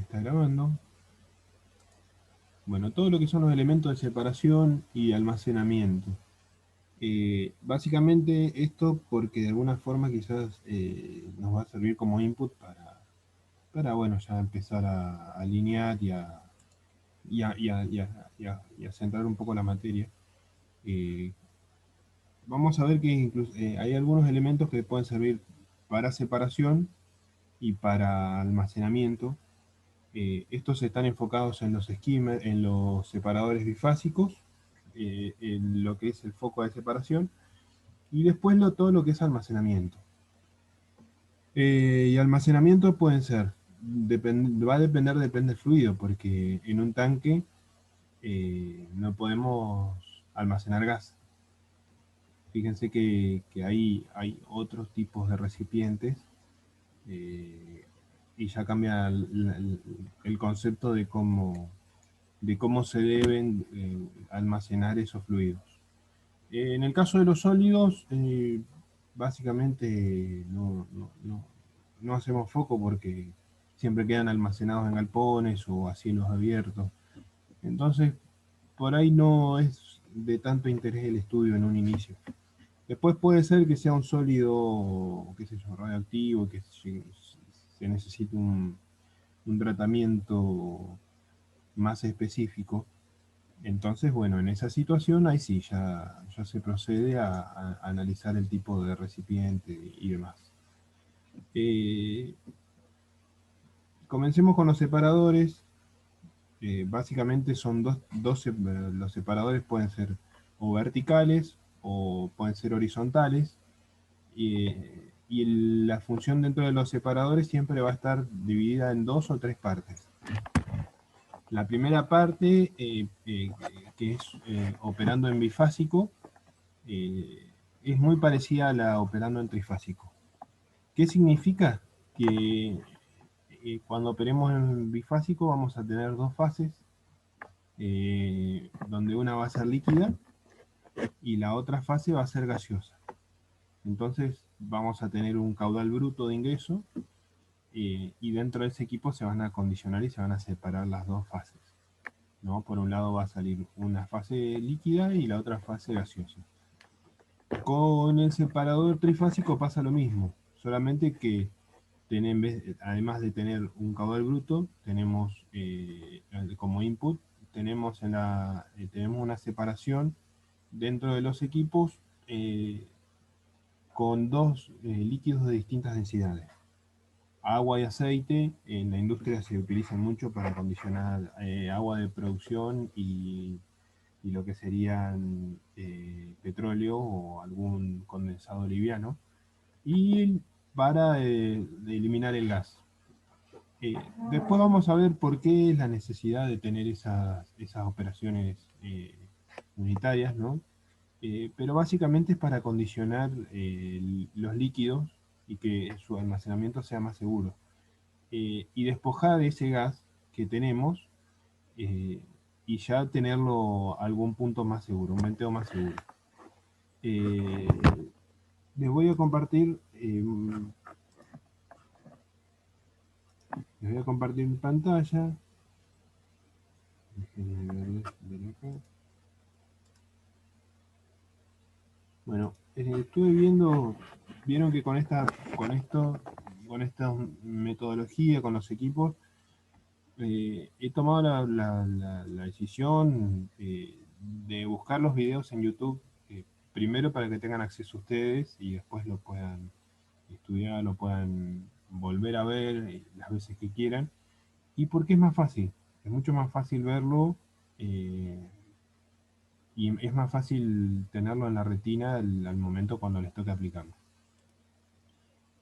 está grabando. Bueno, todo lo que son los elementos de separación y almacenamiento. Básicamente esto porque de alguna forma quizás nos va a servir como input para bueno, ya empezar a alinear y a centrar un poco la materia. Eh, Vamos a ver que incluso, hay algunos elementos que pueden servir para separación y para almacenamiento. Estos están enfocados en los skimmers, en los separadores bifásicos, en lo que es el foco de separación, y después todo lo que es almacenamiento. Y almacenamiento pueden ser, va a depender, depende del fluido, porque en un tanque no podemos almacenar gas. Fíjense que hay otros tipos de recipientes eh, y ya cambia el concepto de cómo se deben almacenar esos fluidos. En el caso de los sólidos, básicamente no hacemos foco porque siempre quedan almacenados en galpones o a cielos abiertos. Entonces, por ahí no es de tanto interés el estudio en un inicio. Después puede ser que sea un sólido, qué sé yo, radioactivo, que se necesite un tratamiento más específico. Entonces, bueno, en esa situación ahí sí, ya se procede a analizar el tipo de recipiente y demás. Eh, Comencemos con los separadores. Básicamente son los separadores pueden ser o verticales o pueden ser horizontales. Y la función dentro de los separadores siempre va a estar dividida en dos o tres partes. La primera parte, que es operando en bifásico, es muy parecida a la operando en trifásico. ¿Qué significa? Que cuando operemos en bifásico vamos a tener dos fases, donde una va a ser líquida y la otra fase va a ser gaseosa. Entonces vamos a tener un caudal bruto de ingreso, y dentro de ese equipo se van a condicionar y se van a separar las dos fases, ¿no? Por un lado va a salir una fase líquida y la otra fase gaseosa. Con el separador trifásico pasa lo mismo, solamente que además de tener un caudal bruto, tenemos como input, tenemos una separación dentro de los equipos, con dos líquidos de distintas densidades. Agua y aceite en la industria se utilizan mucho para acondicionar agua de producción y lo que serían petróleo o algún condensado liviano, y para eliminar el gas. Eh, Después vamos a ver por qué es la necesidad de tener esas operaciones unitarias, ¿no? Pero básicamente es para acondicionar los líquidos y que su almacenamiento sea más seguro. Y despojar ese gas que tenemos, eh, y ya tenerlo a algún punto más seguro, un venteo más seguro. Eh, Les voy a compartir, mi pantalla. Déjenme ver acá. Bueno, estuve vieron que con esta metodología, con los equipos, he tomado la decisión de buscar los videos en YouTube, primero para que tengan acceso ustedes y después lo puedan estudiar, lo puedan volver a ver las veces que quieran, y porque es más fácil, es mucho más fácil verlo, eh, y es más fácil tenerlo en la retina al momento cuando les toque aplicarlo.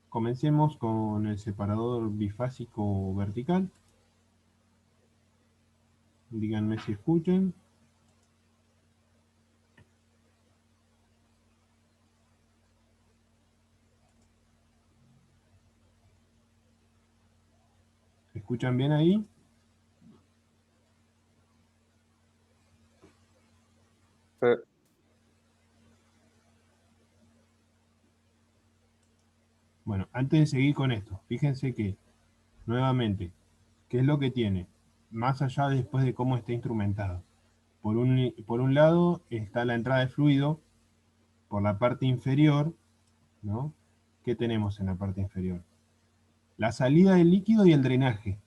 Comencemos con el separador bifásico vertical. Díganme si escuchan. ¿Escuchan bien ahí? Eh, Bueno, antes de seguir con esto, fíjense que, nuevamente, ¿Qué es lo que tiene? Más allá después de cómo esté instrumentado. Por un lado está la entrada de fluido, por la parte inferior, ¿no? ¿Qué tenemos en la parte inferior? La salida del líquido y el drenaje.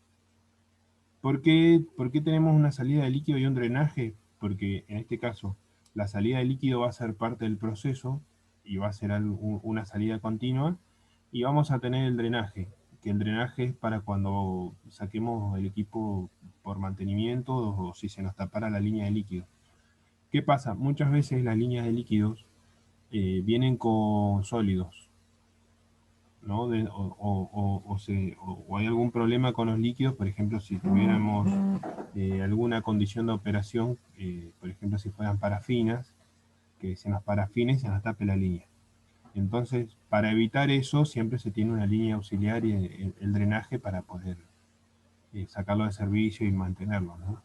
¿Por qué tenemos una salida de líquido y un drenaje? Porque en este caso la salida de líquido va a ser parte del proceso y va a ser una salida continua, y vamos a tener el drenaje, que el drenaje es para cuando saquemos el equipo por mantenimiento o si se nos tapara la línea de líquido. ¿Qué pasa? Muchas veces las líneas de líquidos vienen con sólidos, ¿no? O hay algún problema con los líquidos, por ejemplo, si tuviéramos alguna condición de operación, por ejemplo, si fueran parafinas, que se nos parafine y se nos tape la línea. Entonces, para evitar eso, siempre se tiene una línea auxiliar y el drenaje para poder sacarlo de servicio y mantenerlo, ¿no?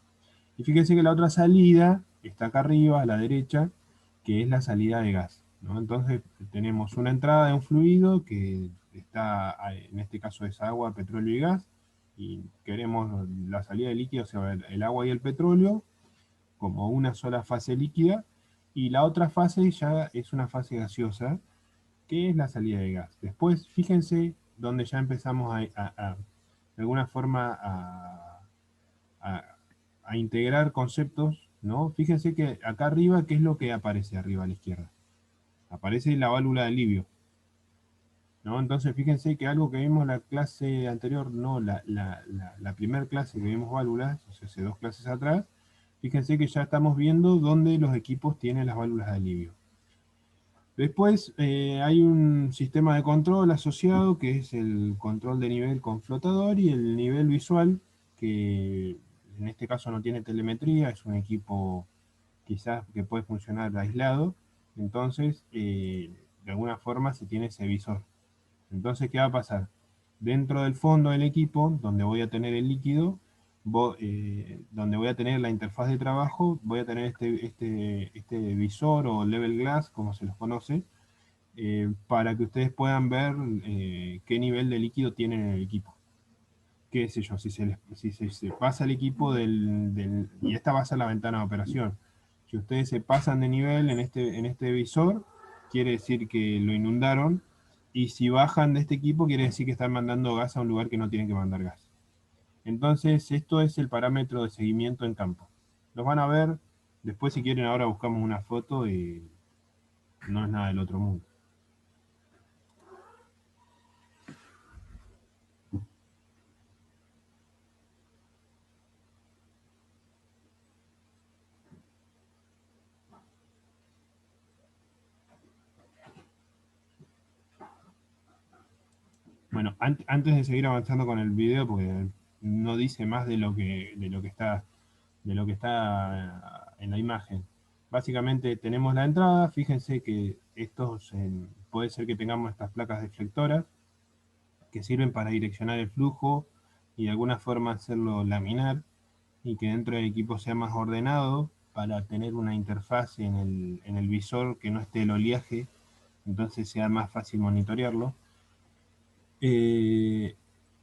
Y fíjense que la otra salida está acá arriba, a la derecha, que es la salida de gas, ¿no? Entonces tenemos una entrada de un fluido que está, en este caso es agua, petróleo y gas, y queremos la salida de líquido, o sea, el agua y el petróleo, como una sola fase líquida, y la otra fase ya es una fase gaseosa, que es la salida de gas. Después, fíjense donde ya empezamos de alguna forma a, a integrar conceptos, ¿no? Fíjense que acá arriba, ¿qué es lo que aparece arriba a la izquierda? Aparece la válvula de alivio, ¿no? Entonces, fíjense que algo que vimos en la clase anterior, no, la primera clase que vimos válvulas, o sea, hace dos clases atrás, fíjense que ya estamos viendo dónde los equipos tienen las válvulas de alivio. Después hay un sistema de control asociado que es el control de nivel con flotador y el nivel visual, que en este caso no tiene telemetría, es un equipo quizás que puede funcionar aislado. Entonces, de alguna forma se tiene ese visor. Entonces, ¿qué va a pasar? Dentro del fondo del equipo, donde voy a tener el líquido, donde voy a tener la interfaz de trabajo, voy a tener este visor o level glass, como se los conoce, para que ustedes puedan ver qué nivel de líquido tienen en el equipo. Qué sé yo, si se pasa el equipo y esta va a ser la ventana de operación. Si ustedes se pasan de nivel en este visor, quiere decir que lo inundaron, y si bajan de este equipo, quiere decir que están mandando gas a un lugar que no tienen que mandar gas. Entonces, esto es el parámetro de seguimiento en campo. Los van a ver, después si quieren ahora buscamos una foto y no es nada del otro mundo. Bueno, antes de seguir avanzando con el video, porque no dice más de lo que está en la imagen. Básicamente tenemos la entrada, fíjense que puede ser que tengamos estas placas deflectoras que sirven para direccionar el flujo y de alguna forma hacerlo laminar, y que dentro del equipo sea más ordenado para tener una interfaz en el visor que no esté el oleaje, entonces sea más fácil monitorearlo. Eh,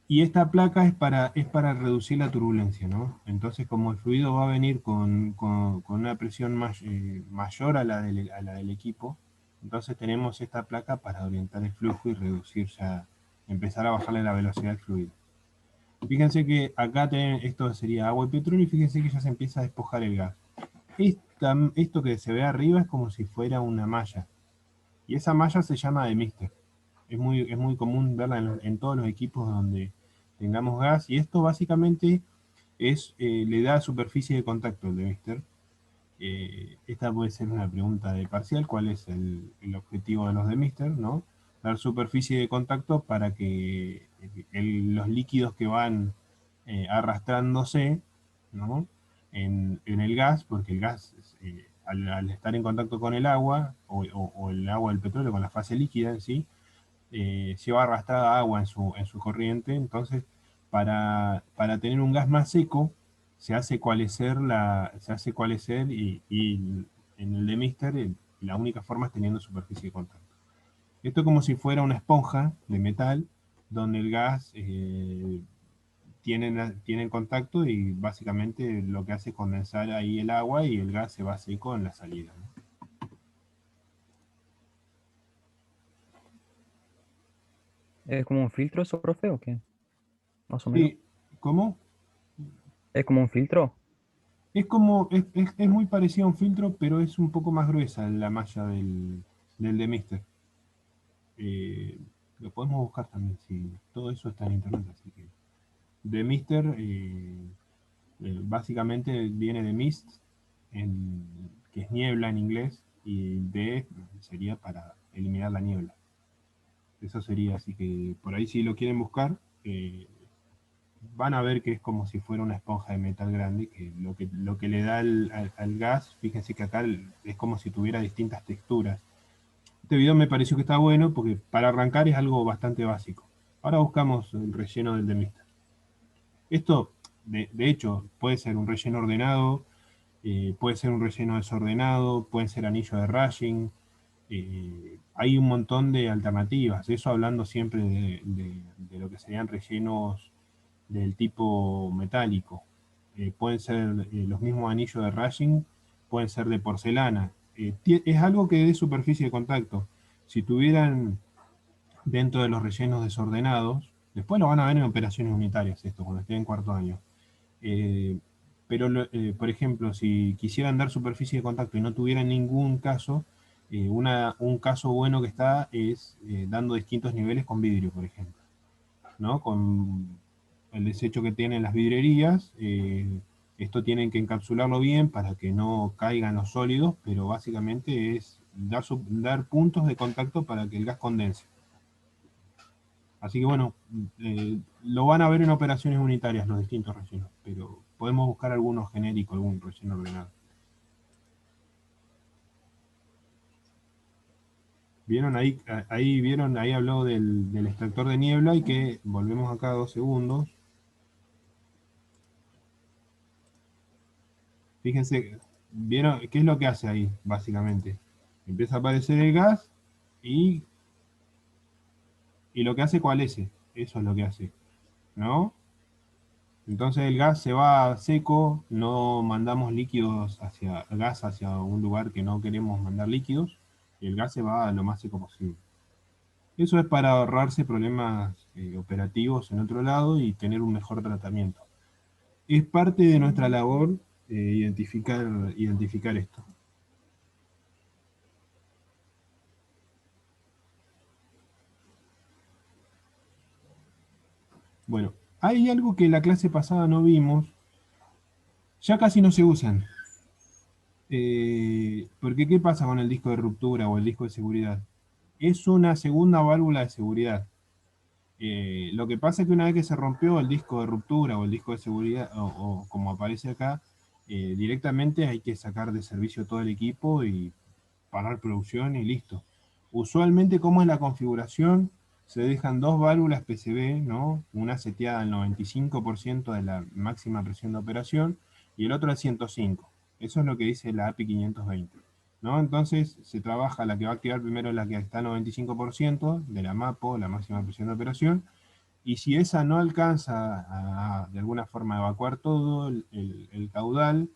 y esta placa es para reducir la turbulencia, ¿no? Entonces, como el fluido va a venir con una presión mayor a la del equipo, entonces tenemos esta placa para orientar el flujo y reducir ya, empezar a bajarle la velocidad del fluido. Fíjense que acá esto sería agua y petróleo, y fíjense que ya se empieza a despojar el gas. Esto que se ve arriba es como si fuera una malla, y esa malla se llama demister. Es muy común verla en todos los equipos donde tengamos gas, y esto básicamente le da superficie de contacto al demister. Esta puede ser una pregunta de parcial: ¿cuál es el objetivo de los demister, ¿no? Dar superficie de contacto para que los líquidos que van arrastrándose, ¿no? En el gas, porque el gas, al estar en contacto con el agua, o el agua del petróleo, con la fase líquida en sí, lleva arrastrada agua en su corriente. Entonces, para tener un gas más seco, se hace coalescer, y en el demister la única forma es teniendo superficie de contacto. Esto es como si fuera una esponja de metal donde el gas tienen contacto y básicamente lo que hace es condensar ahí el agua y el gas se va seco en la salida, ¿no? ¿Es como un filtro eso, profe, o qué? Más o menos. Sí, ¿cómo? ¿Es como un filtro? Es muy parecido a un filtro, pero es un poco más gruesa la malla del demister. Eh, lo podemos buscar también, si todo eso está en internet, así que demister básicamente viene de mist, que es niebla en inglés, y de sería para eliminar la niebla. Eso sería, así que por ahí si lo quieren buscar, eh, van a ver que es como si fuera una esponja de metal grande, que lo que le da al gas, fíjense que acá es como si tuviera distintas texturas. Este video me pareció que está bueno porque para arrancar es algo bastante básico. Ahora buscamos el relleno del demista. Esto, de hecho, puede ser un relleno ordenado, puede ser un relleno desordenado, pueden ser anillos de raying. Hay un montón de alternativas. Eso hablando siempre de lo que serían rellenos del tipo metálico. Pueden ser los mismos anillos de raying, pueden ser de porcelana. Es algo que dé superficie de contacto. Si tuvieran dentro de los rellenos desordenados, después lo van a ver en operaciones unitarias, esto, cuando estén en cuarto año. Eh, pero, por ejemplo, si quisieran dar superficie de contacto y no tuvieran ningún caso, un caso bueno que está es dando distintos niveles con vidrio, por ejemplo, ¿no? Con el desecho que tienen las vidrierías, esto tienen que encapsularlo bien para que no caigan los sólidos, pero básicamente es dar puntos de contacto para que el gas condense. Así que bueno, lo van a ver en operaciones unitarias los distintos rellenos, pero podemos buscar alguno genérico, algún relleno ordenado. ¿Vieron ahí, vieron, ahí habló del extractor de niebla y que volvemos acá 2 segundos. Fíjense, ¿vieron qué es lo que hace ahí, básicamente? Empieza a aparecer el gas y, y lo que hace, ¿cuál es? Eso es lo que hace, ¿no? Entonces el gas se va seco, no mandamos líquidos hacia gas hacia un lugar que no queremos mandar líquidos, y el gas se va lo más seco posible. Eso es para ahorrarse problemas operativos en otro lado y tener un mejor tratamiento. Es parte de nuestra labor identificar esto. Bueno, hay algo que la clase pasada no vimos, ya casi no se usan. Porque ¿qué pasa con el disco de ruptura o el disco de seguridad? Es una segunda válvula de seguridad. Lo que pasa es que una vez que se rompió el disco de ruptura o el disco de seguridad, o como aparece acá, directamente hay que sacar de servicio todo el equipo y parar producción y listo. Usualmente, ¿cómo es la configuración? Se dejan dos válvulas PCB, ¿no? Una seteada al 95% de la máxima presión de operación y el otro al 105. Eso es lo que dice la API 520. ¿No? Entonces se trabaja la que va a activar primero la que está al 95% de la MAPO, la máxima presión de operación, y si esa no alcanza de alguna forma evacuar todo el caudal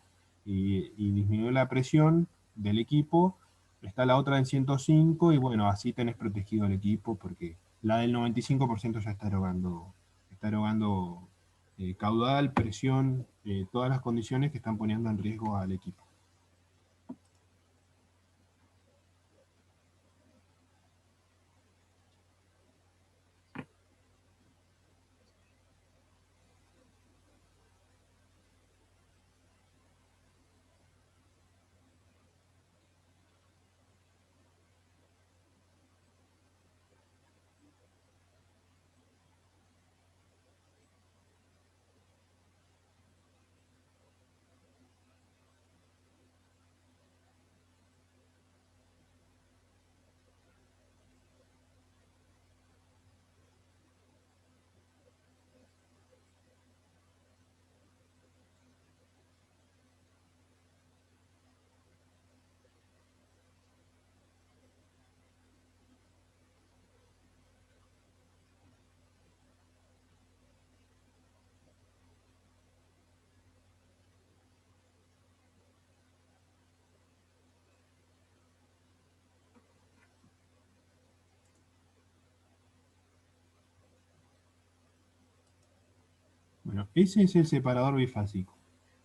y disminuir la presión del equipo, está la otra en 105 y bueno, así tenés protegido el equipo porque la del 95% ya está erogando caudal, presión, todas las condiciones que están poniendo en riesgo al equipo. Bueno, ese es el separador bifásico.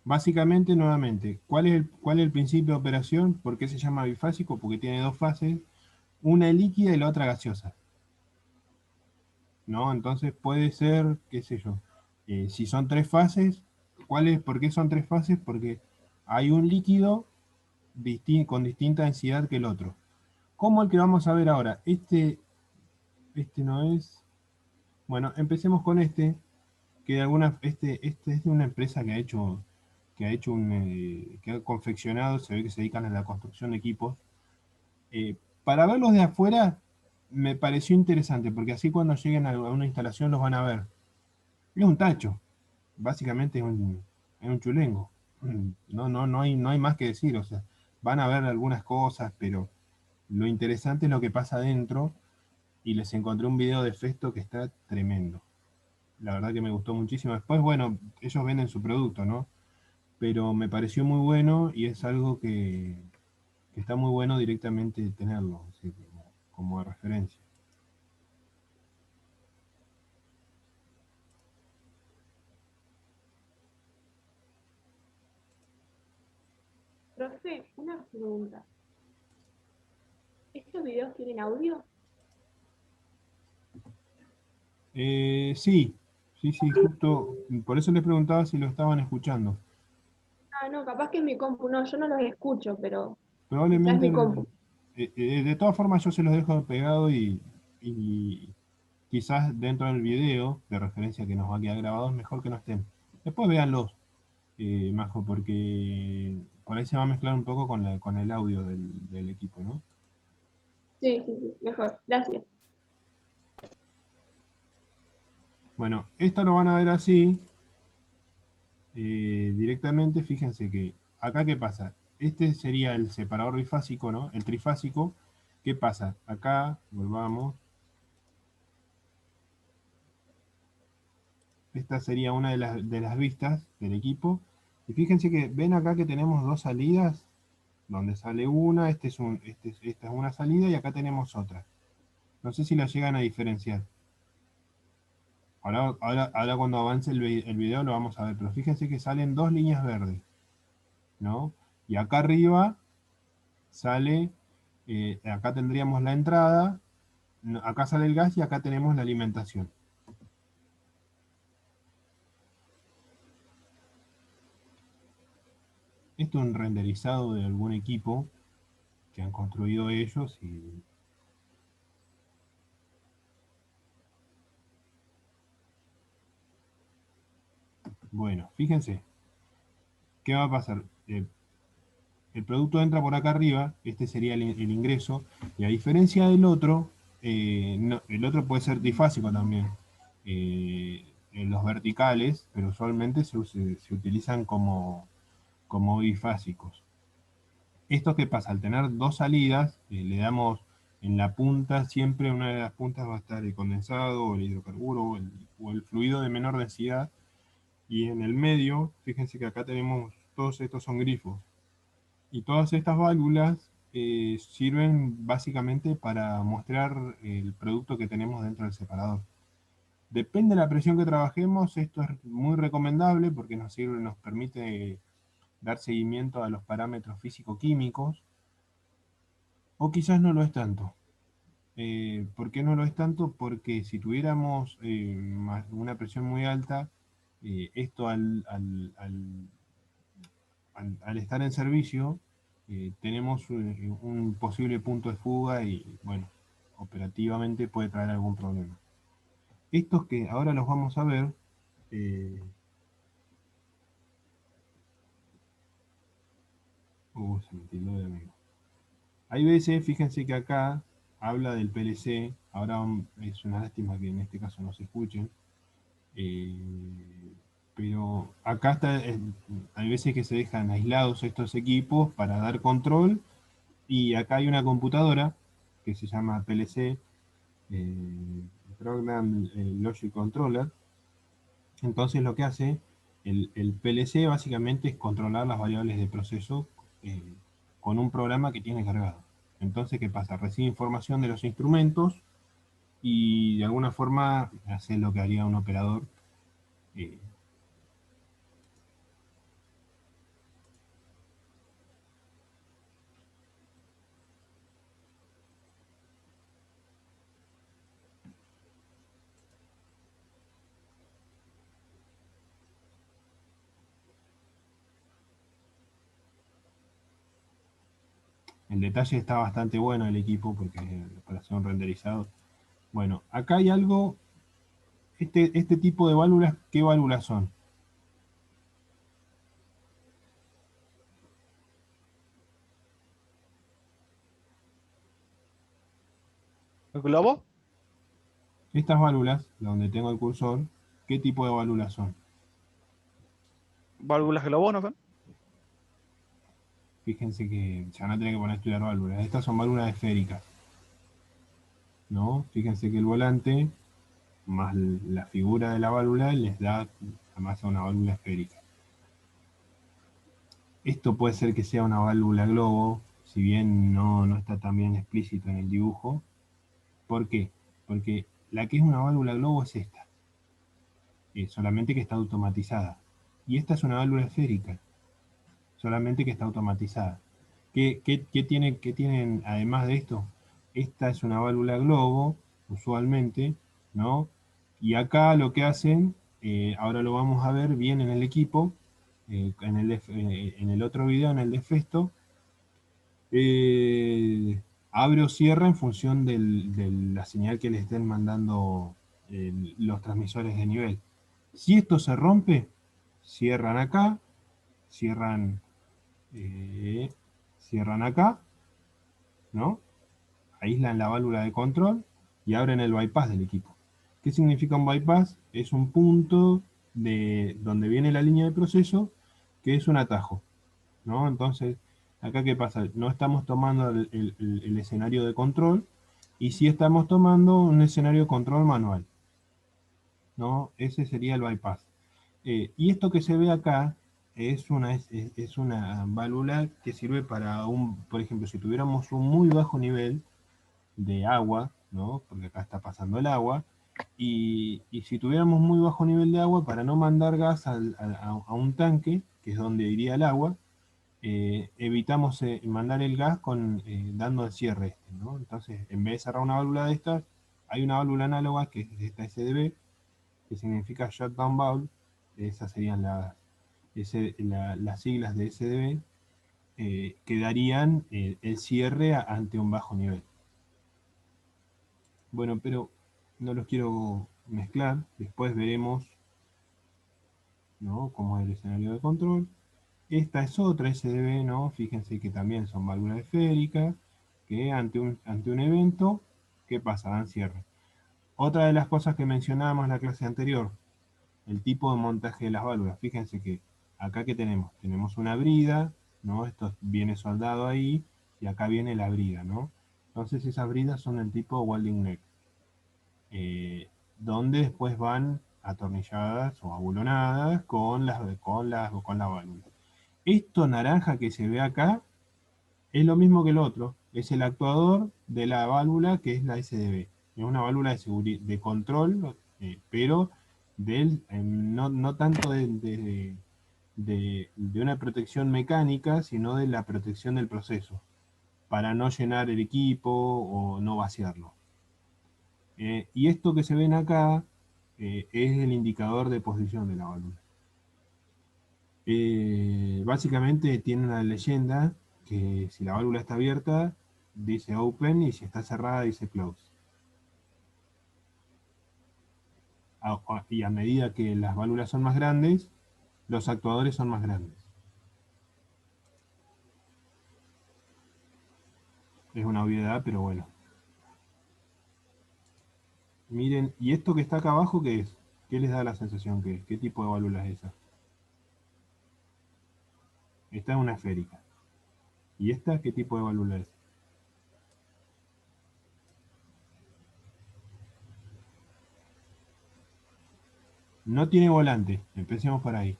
Básicamente, nuevamente, cuál es el principio de operación? ¿Por qué se llama bifásico? Porque tiene dos fases, una líquida y la otra gaseosa, ¿no? Entonces puede ser, qué sé yo, si son tres fases, ¿por qué son tres fases? Porque hay un líquido con distinta densidad que el otro. Como el que vamos a ver ahora. Este no es. Bueno, empecemos con que de este es de una empresa que ha confeccionado, se ve que se dedican a la construcción de equipos. Para verlos de afuera me pareció interesante, porque así cuando lleguen a una instalación los van a ver. Es un tacho, básicamente es un chulengo. No hay más que decir, o sea, van a ver algunas cosas, pero lo interesante es lo que pasa adentro, y les encontré un video de Festo que está tremendo. La verdad que me gustó muchísimo. Después, bueno, ellos venden su producto, ¿no? Pero me pareció muy bueno y es algo que está muy bueno directamente tenerlo, así, como de referencia. Profe, una pregunta. ¿Estos videos tienen audio? Sí, sí, justo por eso les preguntaba si lo estaban escuchando. Ah, no, capaz que es mi compu. No, yo no los escucho, pero quizás es Probablemente, mi compu. de todas formas yo se los dejo pegado y quizás dentro del video de referencia que nos va a quedar grabado es mejor que no estén. Después véanlos, Majo, porque por ahí se va a mezclar un poco con el audio del equipo, ¿no? Sí, sí, sí, mejor. Gracias. Bueno, esto lo van a ver así, directamente. Fíjense que acá, ¿qué pasa? Este sería el separador bifásico, ¿no? El trifásico. ¿Qué pasa? Acá, volvamos. Esta sería una de las vistas del equipo. Y fíjense que ven acá que tenemos dos salidas, donde sale una, esta es una salida y acá tenemos otra. No sé si la llegan a diferenciar. Ahora cuando avance el video lo vamos a ver, pero fíjense que salen dos líneas verdes, ¿no? Y acá arriba sale, acá tendríamos la entrada, acá sale el gas y acá tenemos la alimentación. Esto es un renderizado de algún equipo que han construido ellos y bueno, fíjense, ¿qué va a pasar? El producto entra por acá arriba, este sería el ingreso, y a diferencia del otro, el otro puede ser trifásico también. En los verticales, pero usualmente se utilizan como bifásicos. ¿Esto qué pasa? Al tener dos salidas, le damos en la punta, siempre una de las puntas va a estar el condensado, o el hidrocarburo, o el fluido de menor densidad, y en el medio, fíjense que acá tenemos, todos estos son grifos. Y todas estas válvulas sirven básicamente para mostrar el producto que tenemos dentro del separador. Depende de la presión que trabajemos, esto es muy recomendable porque nos permite dar seguimiento a los parámetros físico-químicos, o quizás no lo es tanto. ¿Por qué no lo es tanto? Porque si tuviéramos una presión muy alta, esto al estar en servicio, tenemos un posible punto de fuga y, bueno, operativamente puede traer algún problema. Estos que ahora los vamos a ver, eh, se me tildó de amigo. Hay veces, fíjense que acá habla del PLC, ahora es una lástima que en este caso no se escuchen, eh, pero acá hay veces que se dejan aislados estos equipos para dar control. Y acá hay una computadora que se llama PLC, Program Logic Controller. Entonces lo que hace el PLC básicamente es controlar las variables de proceso eh, con un programa que tiene cargado. Entonces, ¿qué pasa? Recibe información de los instrumentos y de alguna forma hace lo que haría un operador. eh, El detalle está bastante bueno el equipo porque para hacer un renderizado. Bueno, acá hay algo, este tipo de válvulas, ¿qué válvulas son? ¿El globo? Estas válvulas, donde tengo el cursor, ¿qué tipo de válvulas son? ¿Válvulas globo, no son? Fíjense que ya no tienen que poner a estudiar válvulas. Estas son válvulas esféricas, ¿no? Fíjense que el volante más la figura de la válvula les da además a una válvula esférica. Esto puede ser que sea una válvula globo, si bien no está tan bien explícito en el dibujo. ¿Por qué? Porque la que es una válvula globo es esta, solamente que está automatizada. Y esta es una válvula esférica, solamente que está automatizada. ¿Qué tienen además de esto? Esta es una válvula globo, usualmente, ¿no? Y acá lo que hacen, ahora lo vamos a ver bien en el equipo, en el otro video, en el de Festo, abre o cierra en función de la señal que le estén mandando los transmisores de nivel. Si esto se rompe, cierran acá, cierran, eh, cierran acá, ¿no? Aíslan la válvula de control y abren el bypass del equipo. ¿Qué significa un bypass? Es un punto de donde viene la línea de proceso, que es un atajo, ¿no? Entonces, acá ¿qué pasa? No estamos tomando el escenario de control, y sí estamos tomando un escenario de control manual, ¿no? Ese sería el bypass. Y esto que se ve acá es una válvula que sirve para por ejemplo, si tuviéramos un muy bajo nivel de agua, ¿no? Porque acá está pasando el agua, y si tuviéramos muy bajo nivel de agua, para no mandar gas a un tanque, que es donde iría el agua, evitamos mandar el gas dando el cierre este, ¿no? Entonces, en vez de cerrar una válvula de estas, hay una válvula análoga que es esta SDB, que significa Shutdown Valve. Esas serían las siglas de SDB, que darían el cierre ante un bajo nivel. Bueno, pero no los quiero mezclar. Después veremos, ¿no?, cómo es el escenario de control. Esta es otra SDB, ¿no? Fíjense que también son válvulas esféricas, que ante un evento, ¿qué pasa? Dan cierre. Otra de las cosas que mencionábamos en la clase anterior, el tipo de montaje de las válvulas. Fíjense que acá que tenemos una brida, ¿no? Esto viene soldado ahí, y acá viene la brida, ¿no? Entonces esas bridas son del tipo welding neck, donde después van atornilladas o abulonadas con la válvula. Esto naranja que se ve acá es lo mismo que el otro, es el actuador de la válvula, que es la SDB. Es una válvula de control, pero no tanto de una protección mecánica, sino de la protección del proceso, para no llenar el equipo o no vaciarlo. Y esto que se ven acá es el indicador de posición de la válvula. Básicamente tiene una leyenda que si la válvula está abierta dice open, y si está cerrada dice close. Y a medida que las válvulas son más grandes, los actuadores son más grandes. Es una obviedad, pero bueno. Miren, ¿y esto que está acá abajo qué es? ¿Qué les da la sensación que es? ¿Qué tipo de válvula es esa? Esta es una esférica. ¿Y esta qué tipo de válvula es? No tiene volante, empecemos por ahí.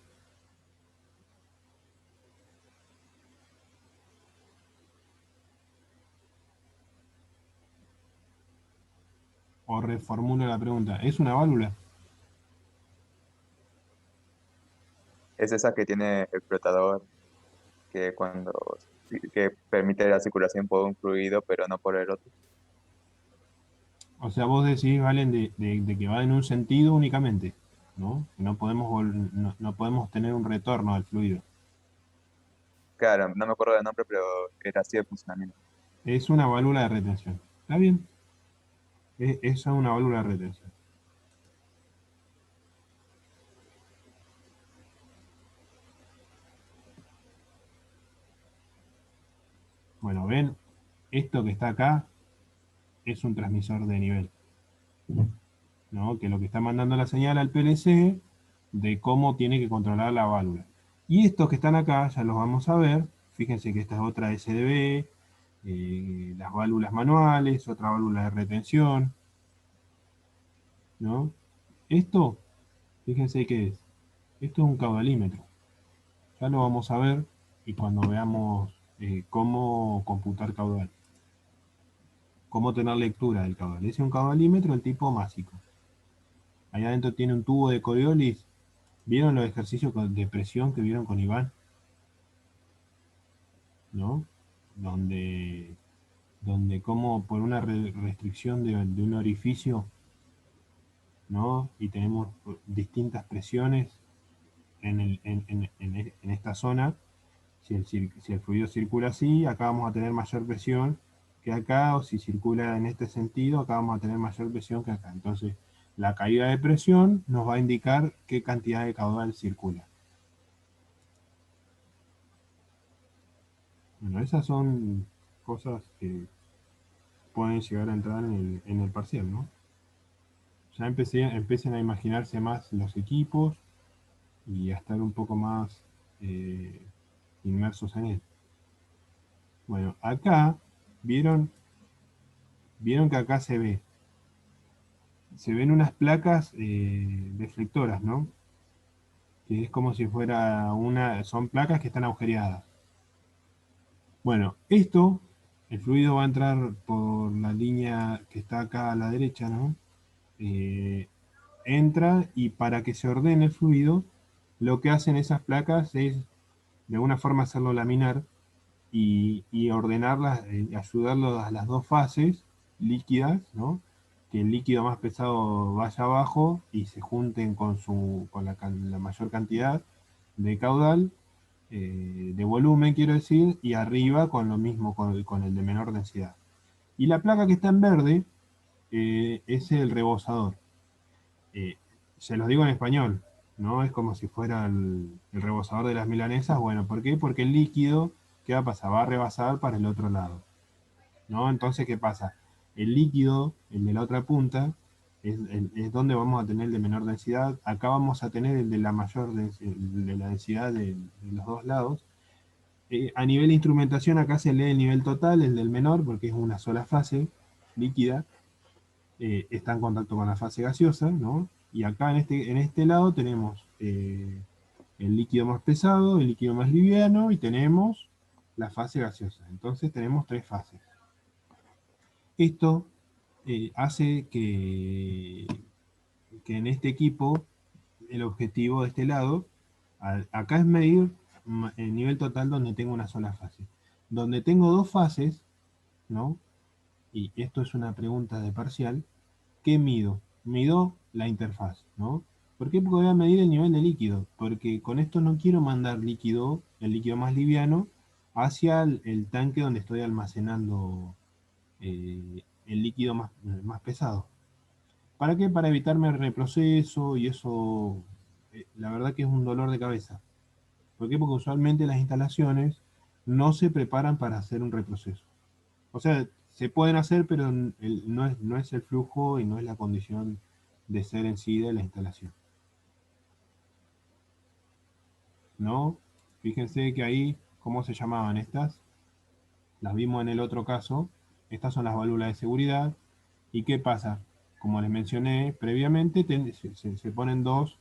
O reformulo la pregunta, ¿es una válvula? Es esa que tiene el flotador que que permite la circulación por un fluido, pero no por el otro. O sea, vos decís, Valen, de que va en un sentido únicamente, ¿no? Que no podemos tener un retorno al fluido. Claro, no me acuerdo del nombre, pero era así el funcionamiento. Es una válvula de retención. ¿Está bien? Esa es una válvula de retención. Bueno, ven, esto que está acá es un transmisor de nivel, ¿no? Que lo que está mandando la señal al PLC de cómo tiene que controlar la válvula. Y estos que están acá, ya los vamos a ver. Fíjense que esta es otra SDB, las válvulas manuales, otra válvula de retención, ¿no? Esto, fíjense qué es. Esto es un caudalímetro. Ya lo vamos a ver y cuando veamos cómo computar caudal. Cómo tener lectura del caudal. Ese es un caudalímetro del tipo másico. Ahí adentro tiene un tubo de Coriolis. ¿Vieron los ejercicios de presión que vieron con Iván? ¿No? Donde como por una restricción de un orificio, ¿no? Y tenemos distintas presiones en esta zona. Si el fluido circula así, acá vamos a tener mayor presión que acá, o si circula en este sentido, acá vamos a tener mayor presión que acá. Entonces, la caída de presión nos va a indicar qué cantidad de caudal circula. Bueno, esas son cosas que pueden llegar a entrar en el parcial, ¿no? Ya empiecen a imaginarse más los equipos y a estar un poco más inmersos en él. Bueno, acá, ¿vieron que acá se ven unas placas deflectoras, ¿no? Que es como si fuera son placas que están agujereadas. Bueno, el fluido va a entrar por la línea que está acá a la derecha, ¿no? Entra y para que se ordene el fluido, lo que hacen esas placas es de alguna forma hacerlo laminar y ordenarlas, ayudarlo a las dos fases líquidas, ¿no? Que el líquido más pesado vaya abajo y se junten con la mayor cantidad de caudal, de volumen quiero decir, y arriba con lo mismo, con el de menor densidad. Y la placa que está en verde es el rebosador. Se los digo en español, ¿no? Es como si fuera el rebosador de las milanesas. Bueno, ¿por qué? Porque el líquido, ¿qué va a pasar? Va a rebasar para el otro lado, ¿no? Entonces, ¿qué pasa? El líquido, el de la otra punta, es donde vamos a tener el de menor densidad. Acá vamos a tener el de la mayor de la densidad de los dos lados. A nivel de instrumentación, acá se lee el nivel total, el del menor, porque es una sola fase líquida. Está en contacto con la fase gaseosa, ¿no? Y acá en este lado tenemos el líquido más pesado, el líquido más liviano y tenemos la fase gaseosa. Entonces tenemos tres fases. Esto hace que en este equipo el objetivo de este lado, acá es medir el nivel total donde tengo una sola fase. Donde tengo dos fases, ¿no? Y esto es una pregunta de parcial. ¿Qué mido? Mido la interfaz, ¿no? ¿Por qué? Porque voy a medir el nivel de líquido. Porque con esto no quiero mandar líquido, el líquido más liviano, hacia el tanque donde estoy almacenando el líquido más pesado. ¿Para qué? Para evitarme el reproceso y eso, la verdad que es un dolor de cabeza. ¿Por qué? Porque usualmente las instalaciones no se preparan para hacer un reproceso. O sea, se pueden hacer, pero no es el flujo y no es la condición de ser en sí de la instalación. ¿No? Fíjense que ahí, ¿cómo se llamaban estas? Las vimos en el otro caso. Estas son las válvulas de seguridad. ¿Y qué pasa? Como les mencioné previamente, se ponen dos.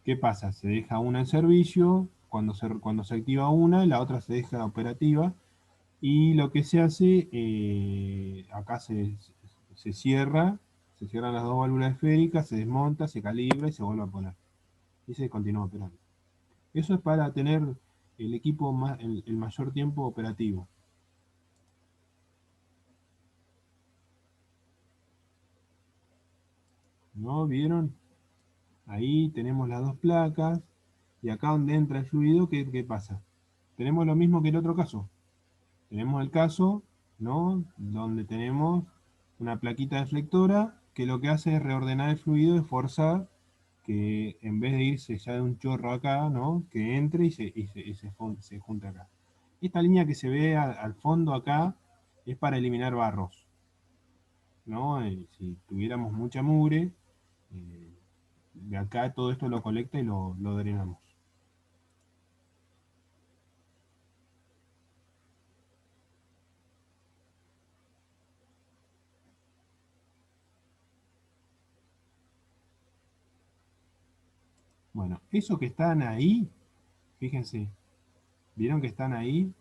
¿Qué pasa? Se deja una en servicio, cuando se activa una, la otra se deja operativa. Y lo que se hace, acá se cierran las dos válvulas esféricas, se desmonta, se calibra y se vuelve a poner. Y se continúa operando. Eso es para tener el equipo el mayor tiempo operativo. ¿No? ¿Vieron? Ahí tenemos las dos placas. Y acá donde entra el fluido, ¿qué pasa? Tenemos lo mismo que el otro caso. Tenemos el caso ¿no? Donde tenemos una plaquita deflectora que lo que hace es reordenar el fluido y forzar que en vez de irse ya de un chorro acá, ¿no? Que entre se junte acá. Esta línea que se ve al fondo acá es para eliminar barros, ¿no? Si tuviéramos mucha mugre, de acá todo esto lo colecta y lo drenamos. Bueno, eso que están ahí, fíjense, vieron que están ahí,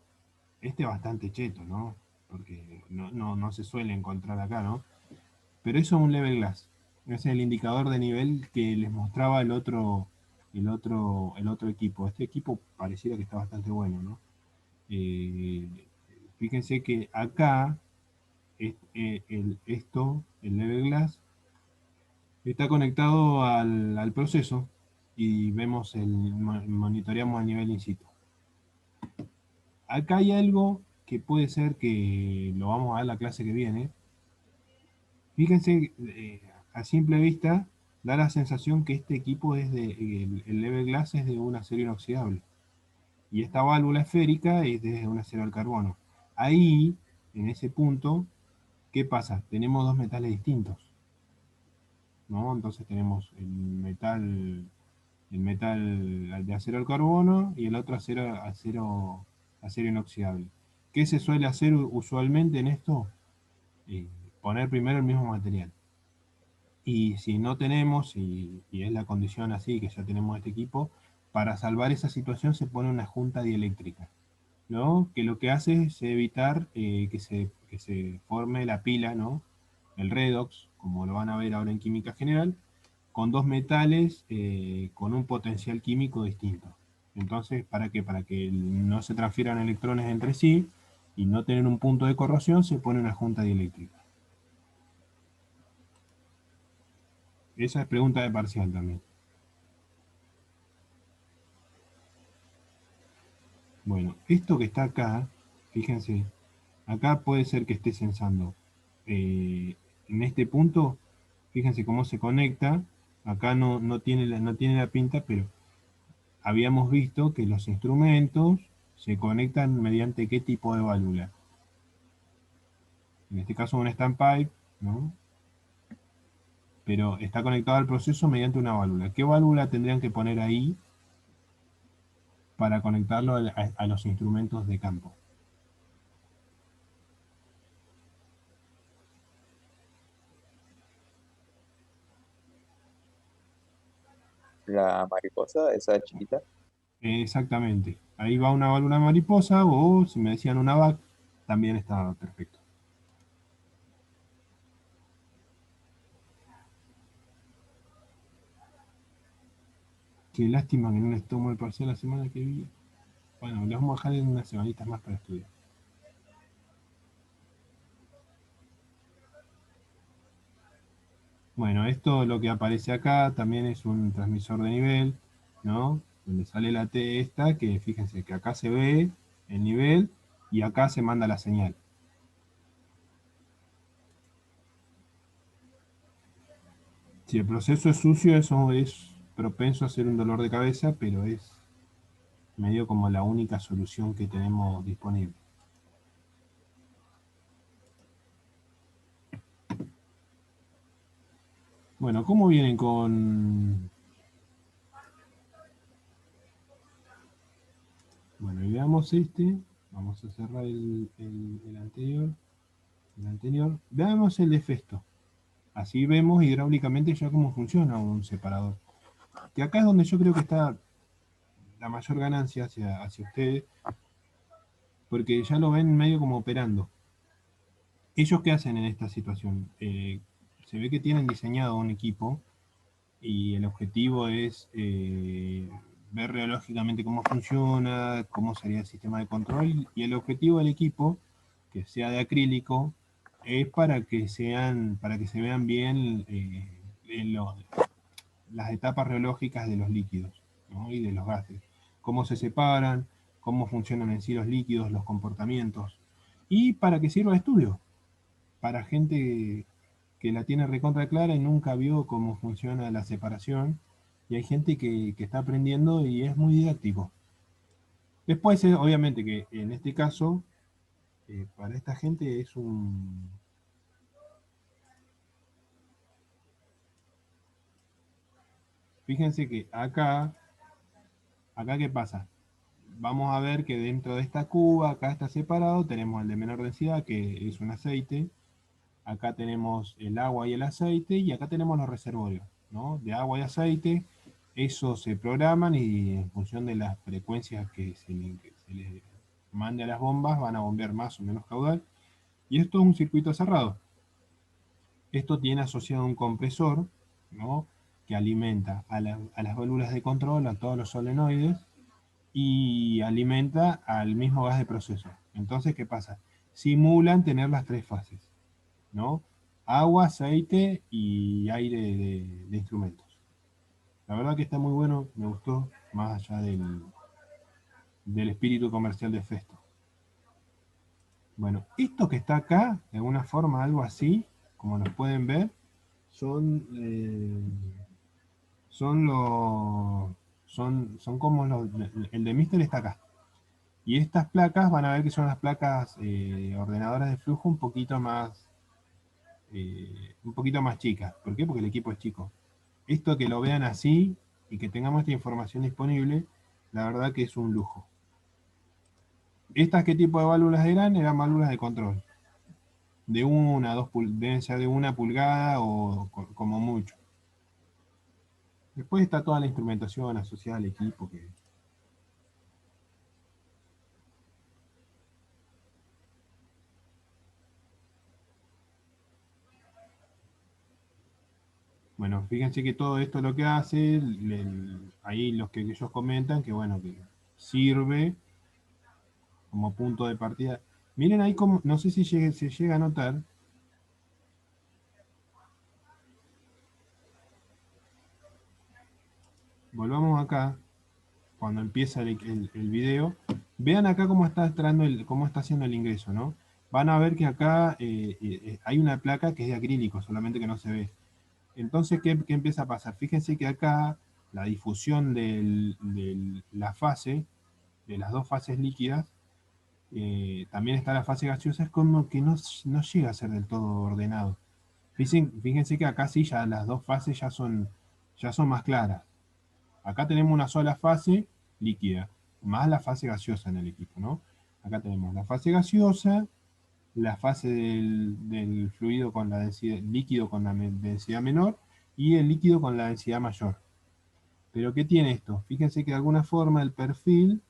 este es bastante cheto, ¿no? Porque no se suele encontrar acá, ¿no? Pero eso es un level glass. Ese es el indicador de nivel que les mostraba el otro equipo. Este equipo pareciera que está bastante bueno, ¿no? Eh, Fíjense que acá, el level glass, está conectado al proceso y vemos monitoreamos a nivel in situ. Acá hay algo que puede ser que lo vamos a ver la clase que viene. Fíjense, a simple vista, da la sensación que este equipo es el level glass es de un acero inoxidable. Y esta válvula esférica es de un acero al carbono. Ahí, en ese punto, ¿qué pasa? Tenemos dos metales distintos, ¿no? Entonces tenemos el metal de acero al carbono y el otro acero inoxidable. ¿Qué se suele hacer usualmente en esto? Poner primero el mismo material. Y si no tenemos, y es la condición así, que ya tenemos este equipo, para salvar esa situación se pone una junta dieléctrica, ¿no? Que lo que hace es evitar que se forme la pila, ¿no? El redox, como lo van a ver ahora en química general, con dos metales con un potencial químico distinto. Entonces, ¿para qué? Para que no se transfieran electrones entre sí y no tener un punto de corrosión, se pone una junta dieléctrica. Esa es pregunta de parcial también. Bueno, esto que está acá, fíjense, acá puede ser que esté sensando. En este punto, fíjense cómo se conecta. Acá no tiene la pinta, pero habíamos visto que los instrumentos se conectan mediante qué tipo de válvula. En este caso un standpipe, ¿no? Pero está conectado al proceso mediante una válvula. ¿Qué válvula tendrían que poner ahí para conectarlo a los instrumentos de campo? La mariposa, esa chiquita. Exactamente. Ahí va una válvula mariposa o si me decían una VAC, también está perfecto. Qué lástima que no les tomo el parcial la semana que viene. Bueno, les vamos a dejar en unas semanitas más para estudiar. Bueno, esto lo que aparece acá también es un transmisor de nivel, ¿no? Donde sale la T esta, que fíjense que acá se ve el nivel y acá se manda la señal. Si el proceso es sucio, eso es propenso a ser un dolor de cabeza, pero es medio como la única solución que tenemos disponible. Bueno, ¿cómo vienen con...? Bueno, y veamos este. Vamos a cerrar el anterior. El anterior. Veamos el de Festo. Así vemos hidráulicamente ya cómo funciona un separador. Que acá es donde yo creo que está la mayor ganancia hacia ustedes, porque ya lo ven medio como operando. ¿Ellos qué hacen en esta situación? Se ve que tienen diseñado un equipo y el objetivo es ver reológicamente cómo funciona, cómo sería el sistema de control, y el objetivo del equipo, que sea de acrílico, es para que se vean bien las etapas reológicas de los líquidos, ¿no? Y de los gases. Cómo se separan, cómo funcionan en sí los líquidos, los comportamientos. y para que sirva de estudio, para gente que la tiene recontra clara y nunca vio cómo funciona la separación, y hay gente que está aprendiendo y es muy didáctico. Después, obviamente que en este caso, para esta gente es un... Fíjense que acá ¿qué pasa? Vamos a ver que dentro de esta cuba, acá está separado, tenemos el de menor densidad, que es un aceite. Acá tenemos el agua y el aceite, y acá tenemos los reservorios, ¿no? De agua y aceite. Esos se programan y en función de las frecuencias que se le mande a las bombas, van a bombear más o menos caudal. Y esto es un circuito cerrado. Esto tiene asociado un compresor, ¿no? Que alimenta a las válvulas de control, a todos los solenoides, y alimenta al mismo gas de proceso. Entonces, ¿qué pasa? Simulan tener las tres fases, ¿no? Agua, aceite y aire de instrumentos. La verdad que está muy bueno, me gustó, más allá del espíritu comercial de Festo. Bueno, esto que está acá, de alguna forma algo así, como nos pueden ver, son como el de Mister está acá. Y estas placas van a ver que son las placas ordenadoras de flujo un poquito más chicas. ¿Por qué? Porque el equipo es chico. Esto que lo vean así y que tengamos esta información disponible, la verdad que es un lujo. ¿Estas qué tipo de válvulas eran? Eran válvulas de control. De una, deben ser de 1 pulgada o como mucho. Después está toda la instrumentación asociada al equipo que... Bueno, fíjense que todo esto lo que hace, ahí los que ellos comentan, que bueno, que sirve como punto de partida. Miren ahí como, no sé si se llega a notar. Volvamos acá, cuando empieza el video. Vean acá cómo está entrando cómo está haciendo el ingreso, ¿no? Van a ver que acá hay una placa que es de acrílico, solamente que no se ve. Entonces, ¿qué empieza a pasar? Fíjense que acá la difusión de la fase, de las dos fases líquidas, también está la fase gaseosa, es como que no llega a ser del todo ordenado. Fíjense que acá sí ya las dos fases ya son más claras. Acá tenemos una sola fase líquida, más la fase gaseosa en el equipo, ¿no? Acá tenemos la fase gaseosa, la fase del fluido con la densidad, líquido con la densidad menor, y el líquido con la densidad mayor. Pero ¿qué tiene esto? Fíjense que de alguna forma el perfil,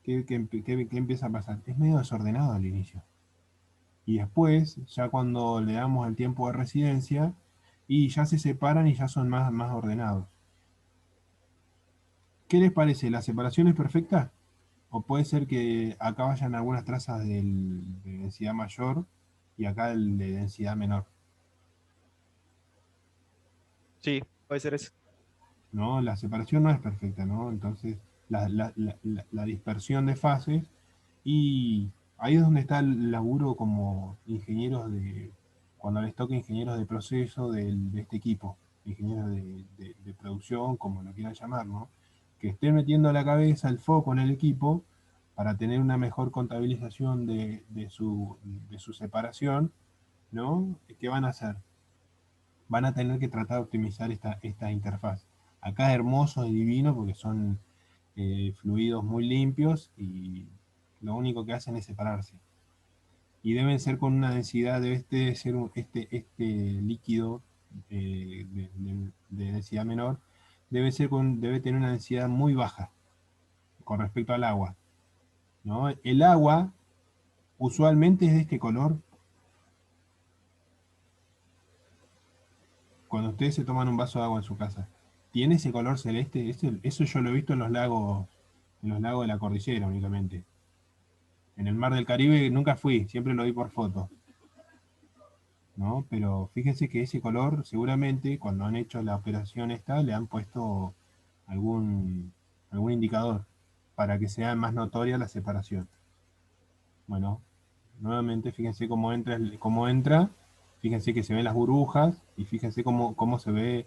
¿qué empieza a pasar? Es medio desordenado al inicio. Y después, ya cuando le damos el tiempo de residencia, y ya se separan y ya son más ordenados. ¿Qué les parece? ¿La separación es perfecta? ¿O puede ser que acá vayan algunas trazas de densidad mayor y acá el de densidad menor? Sí, puede ser eso. ¿No? La separación no es perfecta, ¿no? Entonces, la dispersión de fases, y ahí es donde está el laburo como ingenieros cuando les toca ingenieros de proceso de este equipo, ingenieros de producción, como lo quieran llamar, ¿no? Que estén metiendo la cabeza, el foco en el equipo para tener una mejor contabilización de su separación, ¿no? ¿Qué van a hacer? Van a tener que tratar de optimizar esta interfaz. Acá es hermoso y divino porque son fluidos muy limpios y lo único que hacen es separarse. Y deben ser con una densidad, debe ser este líquido de densidad menor, debe tener una densidad muy baja con respecto al agua, ¿no? El agua usualmente es de este color. Cuando ustedes se toman un vaso de agua en su casa, ¿tiene ese color celeste? Eso yo lo he visto en los lagos de la cordillera únicamente. En el mar del Caribe nunca fui, siempre lo vi por foto, ¿no? Pero fíjense que ese color, seguramente, cuando han hecho la operación esta, le han puesto algún indicador para que sea más notoria la separación. Bueno, Nuevamente, fíjense cómo entra, fíjense que se ven las burbujas, y fíjense cómo se ve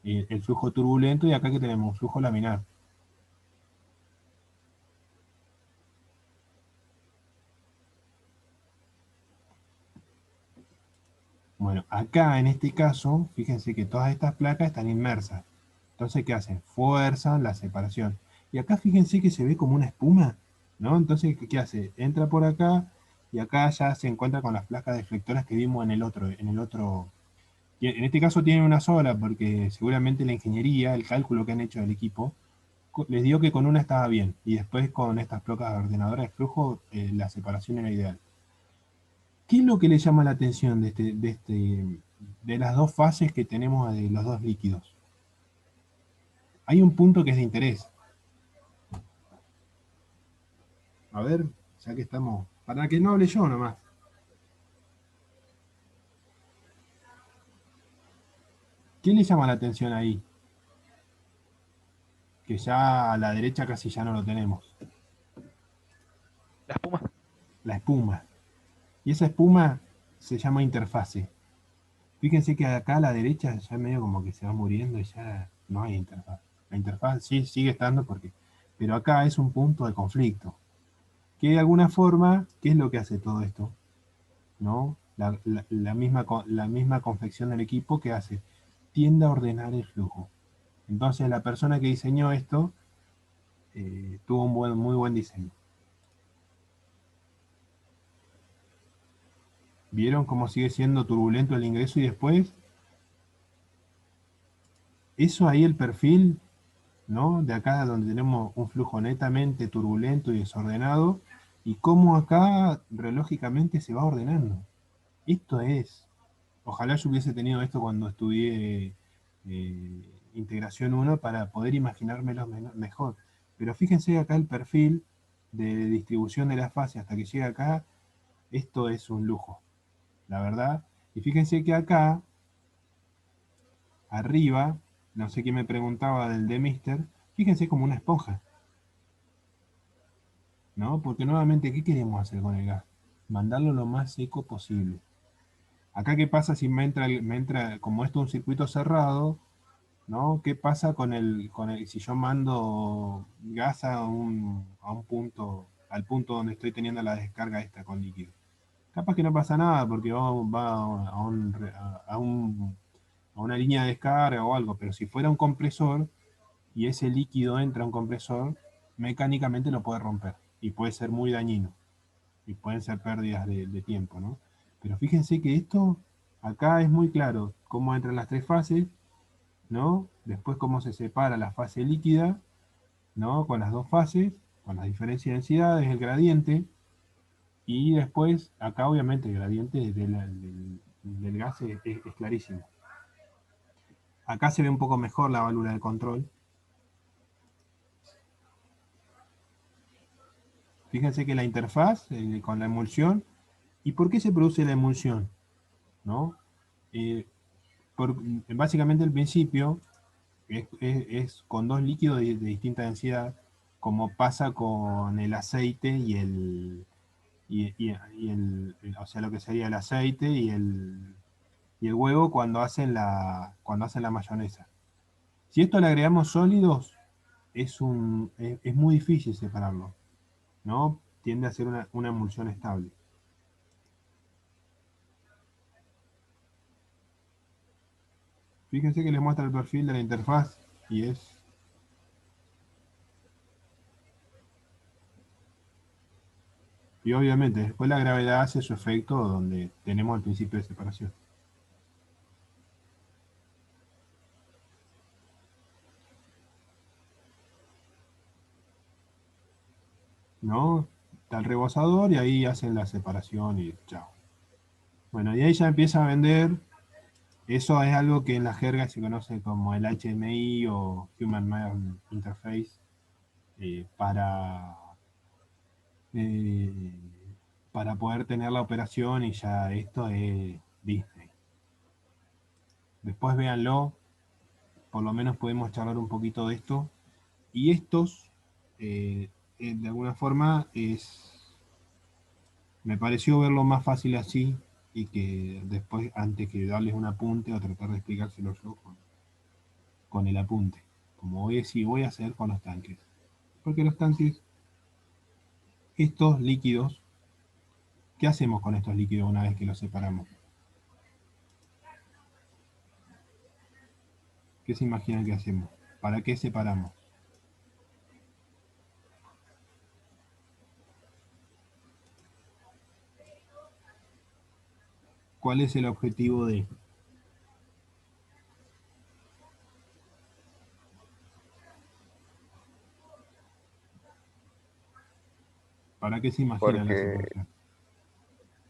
el flujo turbulento, y acá que tenemos un flujo laminar. Bueno, acá en este caso, fíjense que todas estas placas están inmersas. Entonces, ¿qué hacen? Fuerzan la separación. Y acá fíjense que se ve como una espuma, ¿no? Entonces, ¿qué hace? Entra por acá y acá ya se encuentra con las placas deflectoras que vimos en el otro. En este caso tienen una sola porque seguramente la ingeniería, el cálculo que han hecho del equipo, les dio que con una estaba bien. Y después con estas placas ordenadoras de flujo, la separación era ideal. ¿Qué es lo que le llama la atención de las dos fases que tenemos de los dos líquidos? Hay un punto que es de interés. A ver, ya que estamos... Para que no hable yo nomás. ¿Qué le llama la atención ahí? Que ya a la derecha casi ya no lo tenemos. La espuma. La espuma. Y esa espuma se llama interfase. Fíjense que acá a la derecha ya medio como que se va muriendo y ya no hay interfaz. La interfaz sí sigue estando pero acá es un punto de conflicto. Que de alguna forma, ¿qué es lo que hace todo esto? ¿No? La misma confección del equipo que hace, tiende a ordenar el flujo. Entonces la persona que diseñó esto tuvo un muy buen diseño. ¿Vieron cómo sigue siendo turbulento el ingreso y después? Eso ahí el perfil, ¿no? De acá donde tenemos un flujo netamente turbulento y desordenado, y cómo acá relógicamente se va ordenando. Esto es, ojalá yo hubiese tenido esto cuando estudié integración 1 para poder imaginármelo mejor. Pero fíjense acá el perfil de distribución de la fase hasta que llega acá, esto es un lujo, la verdad. Y fíjense que acá, arriba, no sé quién me preguntaba del de Mister, fíjense como una esponja, ¿no? Porque nuevamente, ¿qué queremos hacer con el gas? Mandarlo lo más seco posible. Acá, ¿qué pasa si como esto es un circuito cerrado, ¿no? ¿Qué pasa si yo mando gas al punto donde estoy teniendo la descarga esta con líquido? Capaz que no pasa nada porque va a una línea de descarga o algo, pero si fuera un compresor y ese líquido entra a un compresor, mecánicamente lo puede romper y puede ser muy dañino y pueden ser pérdidas de tiempo, ¿no? Pero fíjense que esto acá es muy claro cómo entran las tres fases, ¿no? Después cómo se separa la fase líquida, ¿no? Con las dos fases, con las diferencias de densidades, el gradiente, y después acá obviamente el gradiente del gas es clarísimo. Acá se ve un poco mejor la válvula de control. Fíjense que la interfaz con la emulsión, ¿y por qué se produce la emulsión? ¿No? Básicamente el principio es con dos líquidos de distinta densidad, como pasa con el aceite o sea, lo que sería el aceite y el huevo cuando hacen la mayonesa. Si esto le agregamos sólidos, es muy difícil separarlo, ¿no? Tiende a ser una emulsión estable. Fíjense que les muestra el perfil de la interfaz y y obviamente después la gravedad hace su efecto donde tenemos el principio de separación. ¿No? Está el rebosador y ahí hacen la separación y chao. Bueno, y ahí ya empieza a vender. Eso es algo que en la jerga se conoce como el HMI o Human Mind Interface eh, para, eh, para poder tener la operación, y ya esto es Disney. Después véanlo, por lo menos podemos charlar un poquito de esto. Y estos, de alguna forma, Me pareció verlo más fácil así y que después, antes que darles un apunte o tratar de explicárselo yo con el apunte, como voy a hacer con los tanques. Porque los tanques, estos líquidos, ¿qué hacemos con estos líquidos una vez que los separamos? ¿Qué se imaginan que hacemos? ¿Para qué separamos? ¿Cuál es el objetivo de? ¿Para qué se imagina la Porque, separación?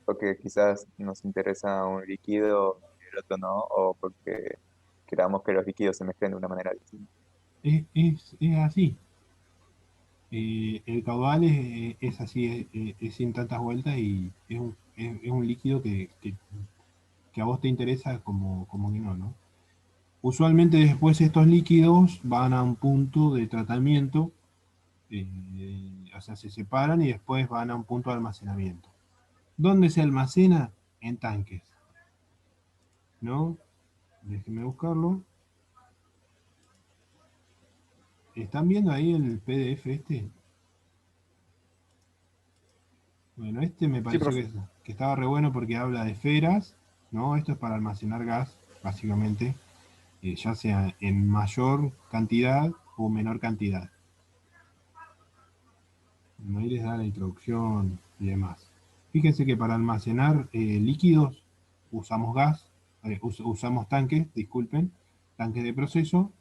porque quizás nos interesa un líquido y el otro no, o porque queramos que los líquidos se mezclen de una manera distinta. Es así. El caudal es así, es sin tantas vueltas y es un líquido que a vos te interesa como que no, ¿no? Usualmente después estos líquidos van a un punto de tratamiento, eh, o sea, se separan y después van a un punto de almacenamiento. ¿Dónde se almacena? En tanques, ¿no? Déjenme buscarlo. ¿Están viendo ahí el PDF este? Bueno, este me Sí, pareció profe. que estaba re bueno porque habla de esferas, ¿no? Esto es para almacenar gas, básicamente, ya sea en mayor cantidad o menor cantidad. Ahí les da la introducción y demás. Fíjense que para almacenar líquidos usamos gas, usamos tanques, disculpen, tanques de proceso.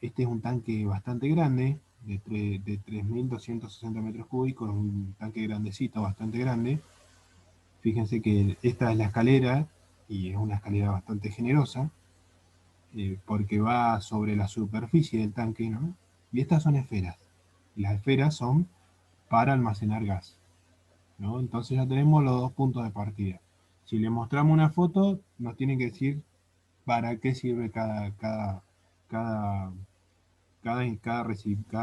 Este es un tanque bastante grande, de 3.260 metros cúbicos, un tanque grandecito, bastante grande. Fíjense que esta es la escalera, y es una escalera bastante generosa, porque va sobre la superficie del tanque, ¿no? Y estas son esferas. Y las esferas son para almacenar gas, ¿no? Entonces ya tenemos los dos puntos de partida. Si le mostramos una foto, nos tienen que decir para qué sirve cada, cada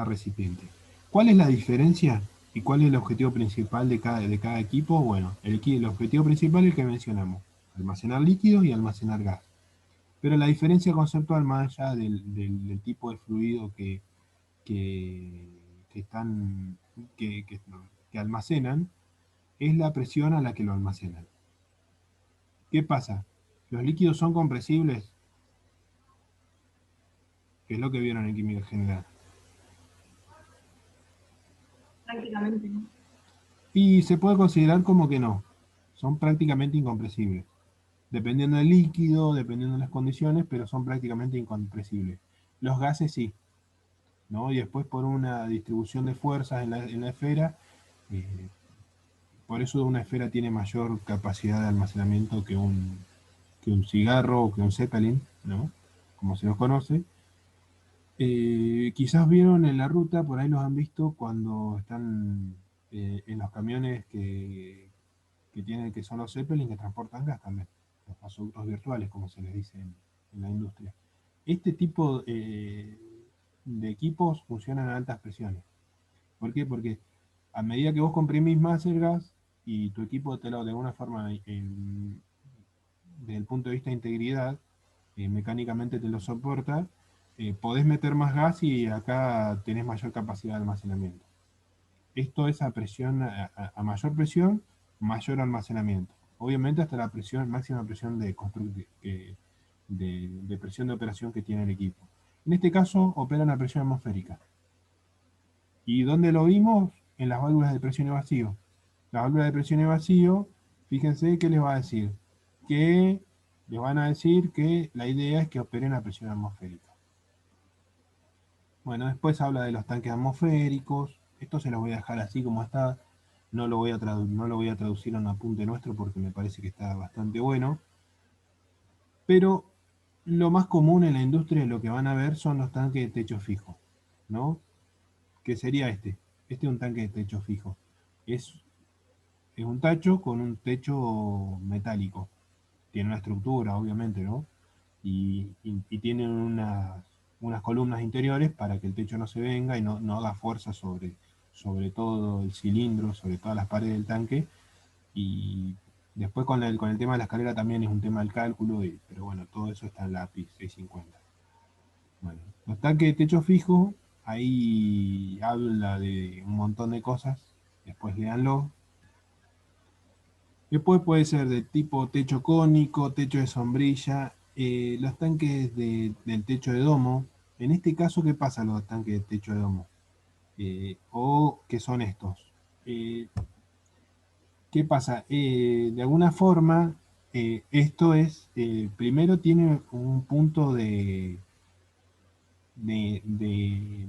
recipiente. ¿Cuál es la diferencia y cuál es el objetivo principal de cada equipo? Bueno, el objetivo principal es el que mencionamos, almacenar líquidos y almacenar gas. Pero la diferencia conceptual más allá del tipo de fluido que, que están, que almacenan, es la presión a la que lo almacenan. ¿Qué pasa? Los líquidos son compresibles, que es lo que vieron en química general. Prácticamente no. Y se puede considerar como que no, son prácticamente incompresibles. Dependiendo del líquido, dependiendo de las condiciones, pero son prácticamente incompresibles. Los gases sí, ¿no? Y después por una distribución de fuerzas en la esfera, eh, por eso una esfera tiene mayor capacidad de almacenamiento que un cigarro o que un Zeppelin, ¿no? Como se los conoce. Quizás vieron en la ruta, por ahí los han visto cuando están en los camiones que son los Zeppelin que transportan gas también, los gasoductos virtuales, como se les dice en la industria. Este tipo de equipos funcionan a altas presiones. ¿Por qué? Porque a medida que vos comprimís más el gas y tu equipo te lo de alguna forma, desde el punto de vista de integridad, mecánicamente te lo soporta, podés meter más gas y acá tenés mayor capacidad de almacenamiento. Esto es a presión, a mayor presión, mayor almacenamiento. Obviamente hasta la presión, máxima presión de presión de operación que tiene el equipo. En este caso operan a presión atmosférica. ¿Y dónde lo vimos? En las válvulas de presión y vacío. Las válvulas de presión y vacío, fíjense qué les va a decir. Que les van a decir que la idea es que operen a presión atmosférica. Bueno, después habla de los tanques atmosféricos. Esto se los voy a dejar así como está. No lo voy a traducir a un apunte nuestro porque me parece que está bastante bueno. Pero lo más común en la industria lo que van a ver son los tanques de techo fijo, ¿no? ¿Qué sería este? Este es un tanque de techo fijo. Es, es un tacho con un techo metálico. Tiene una estructura, obviamente, ¿no? Y tiene unas columnas interiores para que el techo no se venga y no haga fuerza sobre todo el cilindro, sobre todas las paredes del tanque, Y después con el tema de la escalera también es un tema del cálculo, pero bueno, todo eso está en la API 650. Bueno, los tanques de techo fijo, ahí habla de un montón de cosas, después léanlo. Después puede ser de tipo techo cónico, techo de sombrilla, los tanques del techo de domo. En este caso, ¿qué pasa los tanques de techo de domo? ¿O qué son estos? ¿Qué pasa? De alguna forma, esto es, primero tiene un punto de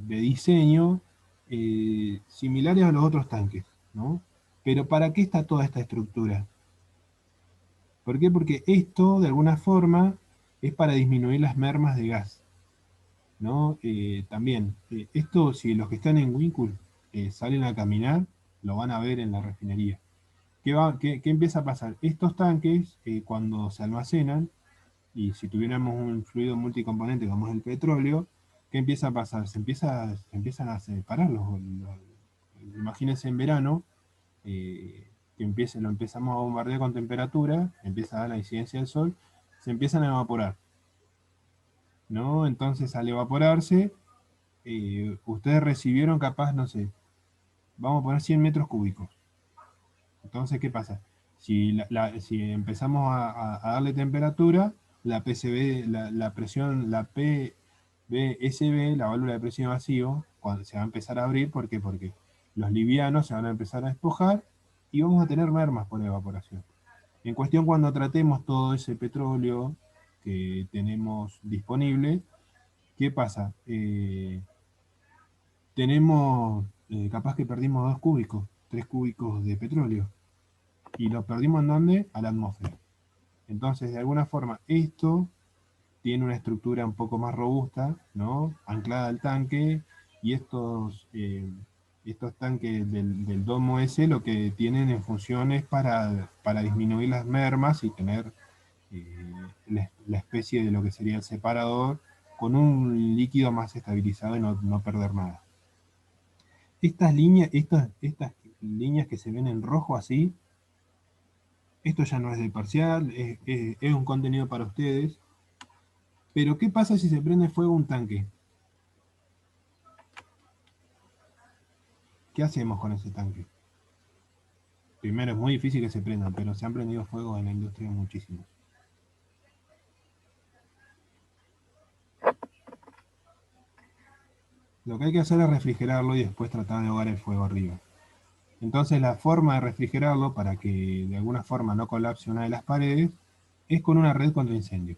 diseño similares a los otros tanques, ¿no? Pero ¿para qué está toda esta estructura? ¿Por qué? Porque esto, de alguna forma, es para disminuir las mermas de gas, ¿no? También, esto, si los que están en Winkle salen a caminar, lo van a ver en la refinería. ¿Qué empieza a pasar? Estos tanques, cuando se almacenan, y si tuviéramos un fluido multicomponente como es el petróleo, ¿qué empieza a pasar? Se empiezan a separar imagínense en verano, lo empezamos a bombardear con temperatura, empieza a dar la incidencia del sol, se empiezan a evaporar, ¿no? Entonces al evaporarse, ustedes recibieron capaz, no sé, vamos a poner 100 metros cúbicos. Entonces, ¿qué pasa? Si empezamos a darle temperatura, la PCB, la presión, la PBSB, la válvula de presión vacío, cuando se va a empezar a abrir, ¿por qué? Porque los livianos se van a empezar a despojar y vamos a tener mermas por evaporación. En cuestión, cuando tratemos todo ese petróleo que tenemos disponible, ¿qué pasa? Tenemos, capaz que perdimos 2 cúbicos, 3 cúbicos de petróleo. ¿Y lo perdimos en dónde? A la atmósfera. Entonces, de alguna forma, esto tiene una estructura un poco más robusta, ¿no? Anclada al tanque, y estos tanques del domo S lo que tienen en función es para disminuir las mermas y tener la especie de lo que sería el separador con un líquido más estabilizado y no perder nada. Estas líneas que se ven en rojo así, esto ya no es de parcial, es un contenido para ustedes. Pero ¿qué pasa si se prende fuego un tanque? ¿Qué hacemos con ese tanque? Primero, es muy difícil que se prendan, pero se han prendido fuego en la industria muchísimo. Lo que hay que hacer es refrigerarlo y después tratar de ahogar el fuego arriba. Entonces la forma de refrigerarlo, para que de alguna forma no colapse una de las paredes, es con una red contra incendio.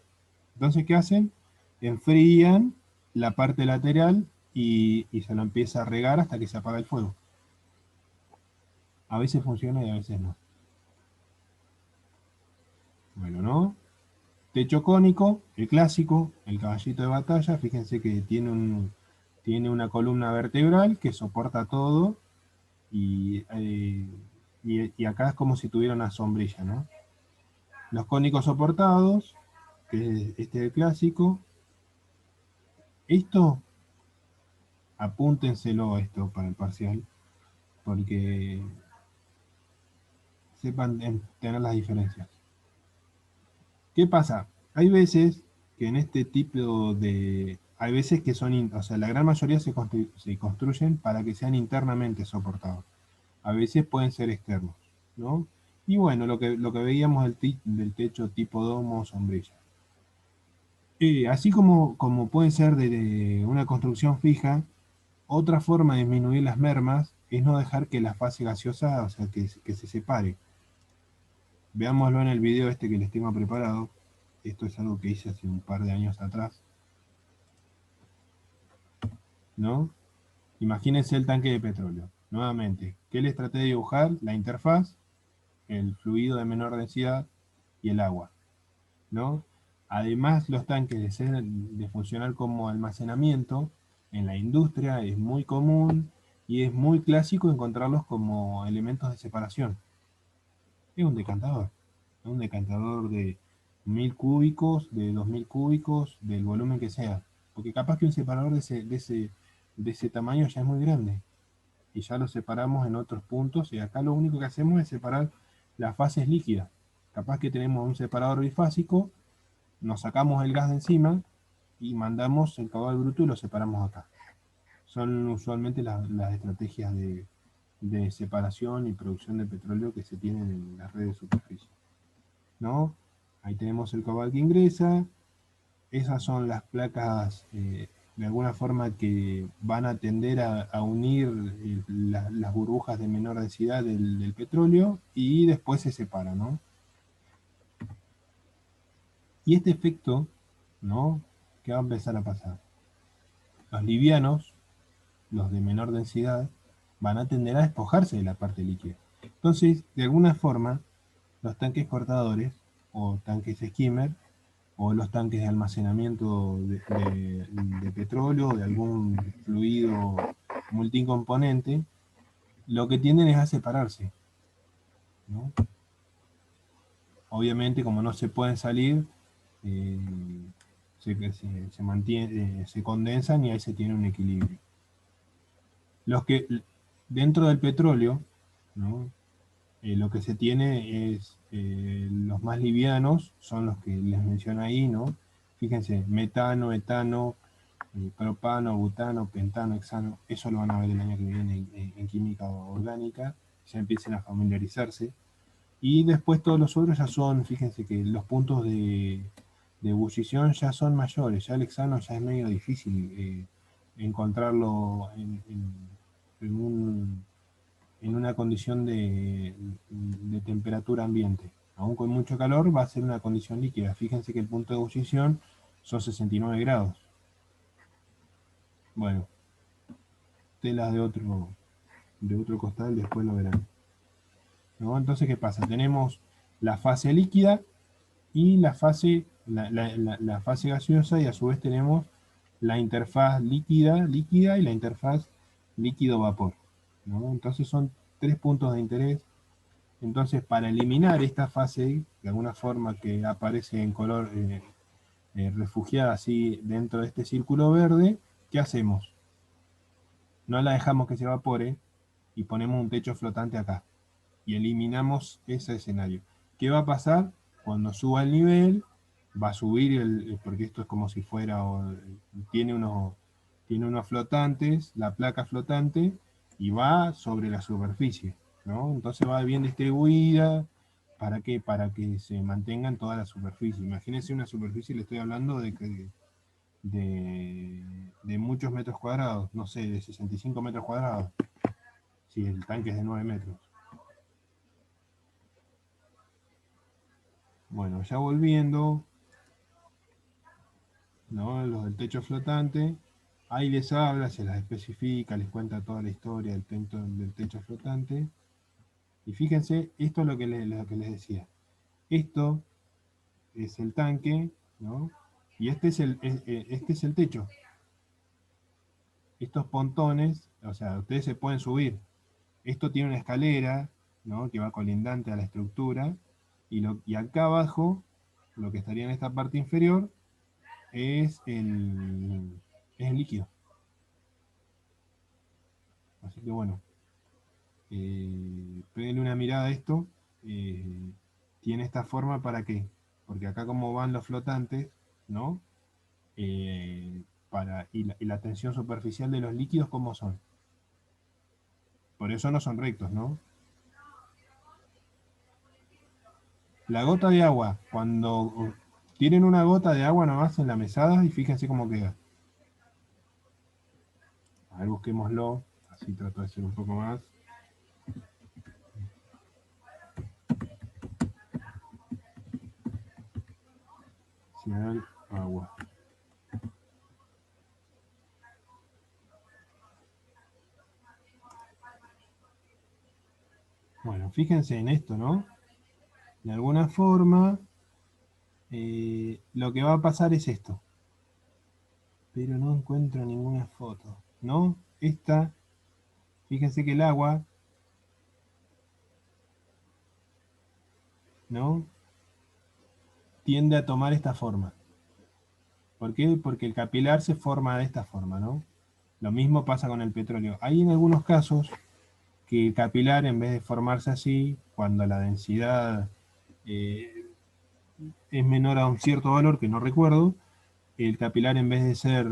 Entonces, ¿qué hacen? Enfrían la parte lateral y se lo empieza a regar hasta que se apaga el fuego. A veces funciona y a veces no. Bueno, ¿no? Techo cónico, el clásico, el caballito de batalla. Fíjense que tiene una columna vertebral que soporta todo y acá es como si tuviera una sombrilla, ¿no? Los cónicos soportados, que este es el clásico. Esto, apúntenselo esto para el parcial, porque sepan tener las diferencias. ¿Qué pasa? Hay veces que en este tipo de... Hay veces que son... O sea, la gran mayoría se construyen para que sean internamente soportados. A veces pueden ser externos, ¿no? Y bueno, lo que veíamos del techo tipo domo o sombrilla. Así como pueden ser de una construcción fija, otra forma de disminuir las mermas es no dejar que la fase gaseosa, o sea, que se separe. Veámoslo en el video este que les tengo preparado. Esto es algo que hice hace un par de años atrás, ¿no? Imagínense el tanque de petróleo. Nuevamente, ¿qué les traté de dibujar? La interfaz, el fluido de menor densidad y el agua, ¿no? Además, los tanques de funcionar como almacenamiento, en la industria es muy común y es muy clásico encontrarlos como elementos de separación. Es un decantador de 1000 cúbicos, de 2000 cúbicos, del volumen que sea. Porque capaz que un separador de ese tamaño ya es muy grande. Y ya lo separamos en otros puntos. Y acá lo único que hacemos es separar la fase es líquida. Capaz que tenemos un separador bifásico, nos sacamos el gas de encima y mandamos el caudal bruto y lo separamos acá. Son usualmente las estrategias de separación y producción de petróleo que se tienen en las redes de superficie, ¿no? Ahí tenemos el caudal que ingresa. Esas son las placas de alguna forma que van a tender a unir las burbujas de menor densidad del petróleo y después se separan, ¿no? Y este efecto, ¿no? ¿Qué va a empezar a pasar? Los livianos, los de menor densidad, van a tender a despojarse de la parte líquida. Entonces, de alguna forma, los tanques cortadores o tanques skimmer o los tanques de almacenamiento de petróleo o de algún fluido multicomponente, lo que tienden es a separarse, ¿no? Obviamente, como no se pueden salir, se condensan y ahí se tiene un equilibrio. Los que dentro del petróleo, ¿no? Lo que se tiene es los más livianos, son los que les menciono ahí, ¿no? Fíjense, metano, etano, propano, butano, pentano, hexano, eso lo van a ver el año que viene en química orgánica, ya empiecen a familiarizarse. Y después todos los otros ya son, fíjense que los puntos de ebullición ya son mayores, ya el hexano ya es medio difícil encontrarlo en una condición de temperatura ambiente. Aún con mucho calor va a ser una condición líquida. Fíjense que el punto de ebullición son 69 grados. Bueno, telas de otro costal, después lo verán, ¿no? Entonces, ¿qué pasa? Tenemos la fase líquida y la fase gaseosa, y a su vez tenemos la interfaz líquida y la interfaz líquido-vapor, ¿no? Entonces son 3 puntos de interés. Entonces, para eliminar esta fase, de alguna forma que aparece en color refugiada así dentro de este círculo verde, ¿qué hacemos? No la dejamos que se evapore y ponemos un techo flotante acá. Y eliminamos ese escenario. ¿Qué va a pasar? Cuando suba el nivel, va a subir, porque esto es como si fuera, tiene unos flotantes, la placa flotante, y va sobre la superficie, ¿no? Entonces va bien distribuida. ¿Para qué? Para que se mantenga en toda la superficie. Imagínense una superficie, le estoy hablando de muchos metros cuadrados, no sé, de 65 metros cuadrados, si el tanque es de 9 metros. Bueno, ya volviendo, ¿no? Los del techo flotante, ahí les habla, se las especifica, les cuenta toda la historia del techo flotante. Y fíjense, esto es lo que les decía. Esto es el tanque, ¿no? Y este es el techo. Estos pontones, o sea, ustedes se pueden subir. Esto tiene una escalera, ¿no? Que va colindante a la estructura. Y acá abajo, lo que estaría en esta parte inferior, es el líquido. Así que bueno, denle una mirada a esto. Tiene esta forma, ¿para qué? Porque acá como van los flotantes, ¿no? Y la tensión superficial de los líquidos, ¿cómo son? Por eso no son rectos, ¿no? La gota de agua, cuando tienen una gota de agua nomás en la mesada, y fíjense cómo queda. A ver, busquémoslo, así trato de hacer un poco más. Agua. Bueno, fíjense en esto, ¿no? De alguna forma, lo que va a pasar es esto. Pero no encuentro ninguna foto, ¿no? Esta, fíjense que el agua, ¿no? Tiende a tomar esta forma. ¿Por qué? Porque el capilar se forma de esta forma, ¿no? Lo mismo pasa con el petróleo. Hay en algunos casos que el capilar, en vez de formarse así, cuando la densidad es menor a un cierto valor que no recuerdo, el capilar en vez de ser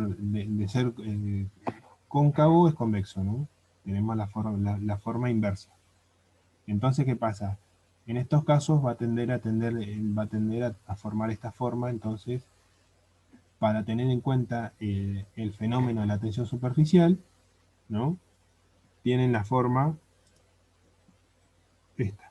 cóncavo es convexo, ¿no? Tenemos la forma inversa. Entonces, ¿qué pasa? En estos casos va a tender a formar esta forma. Entonces, para tener en cuenta el fenómeno de la tensión superficial, ¿no? Tienen la forma esta,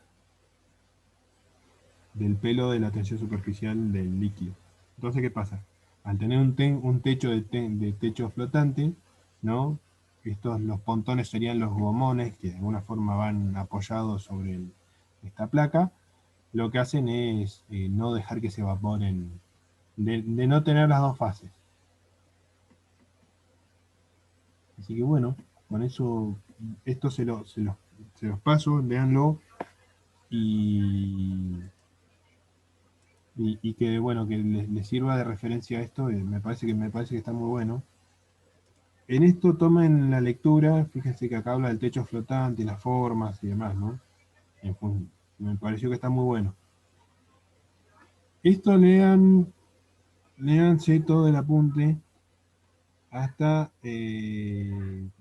del pelo de la tensión superficial del líquido. Entonces, ¿qué pasa? Al tener un techo de techo flotante, ¿no? Los pontones serían los gomones, que de alguna forma van apoyados sobre esta placa. Lo que hacen es no dejar que se evaporen, de no tener las dos fases. Así que bueno, con eso, esto se los paso, léanlo, y que bueno, que les sirva de referencia a esto. Me parece que está muy bueno. En esto tomen la lectura, fíjense que acá habla del techo flotante, las formas y demás, ¿no? Me pareció que está muy bueno. Esto léanse todo el apunte hasta que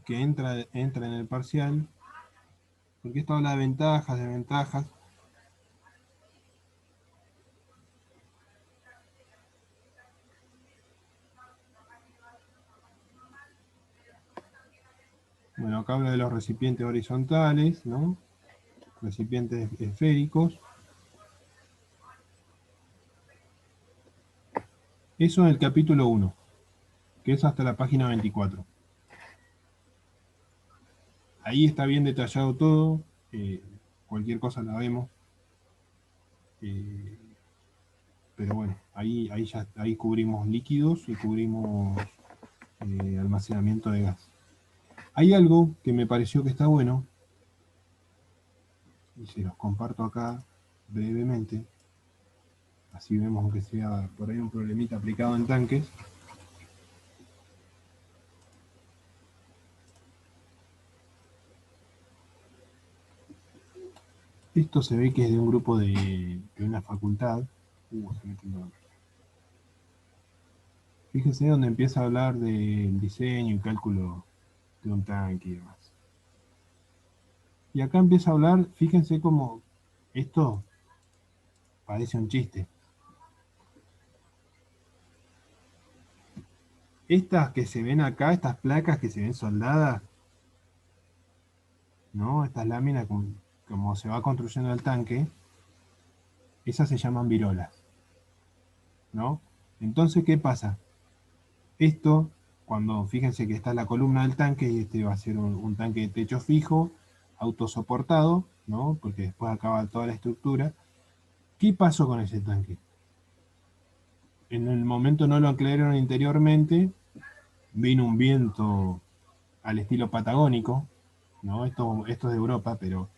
entra en el parcial, porque esto habla de ventajas, desventajas. Bueno, acá habla de los recipientes horizontales, ¿no? Recipientes esféricos. Eso en el capítulo 1, que es hasta la página 24. Ahí está bien detallado todo, cualquier cosa la vemos. Pero bueno, ahí cubrimos líquidos y cubrimos almacenamiento de gas. Hay algo que me pareció que está bueno, y se los comparto acá brevemente, así vemos aunque sea por ahí un problemita aplicado en tanques. Esto se ve que es de un grupo de una facultad. Fíjense donde empieza a hablar del diseño y cálculo de un tanque y demás. Y acá empieza a hablar, fíjense cómo esto parece un chiste. Estas que se ven acá, estas placas que se ven soldadas, ¿no? Estas láminas, como se va construyendo el tanque, esas se llaman virolas, ¿no? Entonces, ¿qué pasa? Esto, fíjense que está la columna del tanque, y este va a ser un tanque de techo fijo, autosoportado, ¿no? Porque después acaba toda la estructura. ¿Qué pasó con ese tanque? En el momento no lo aclararon interiormente, vino un viento al estilo patagónico, ¿no? Esto es de Europa, pero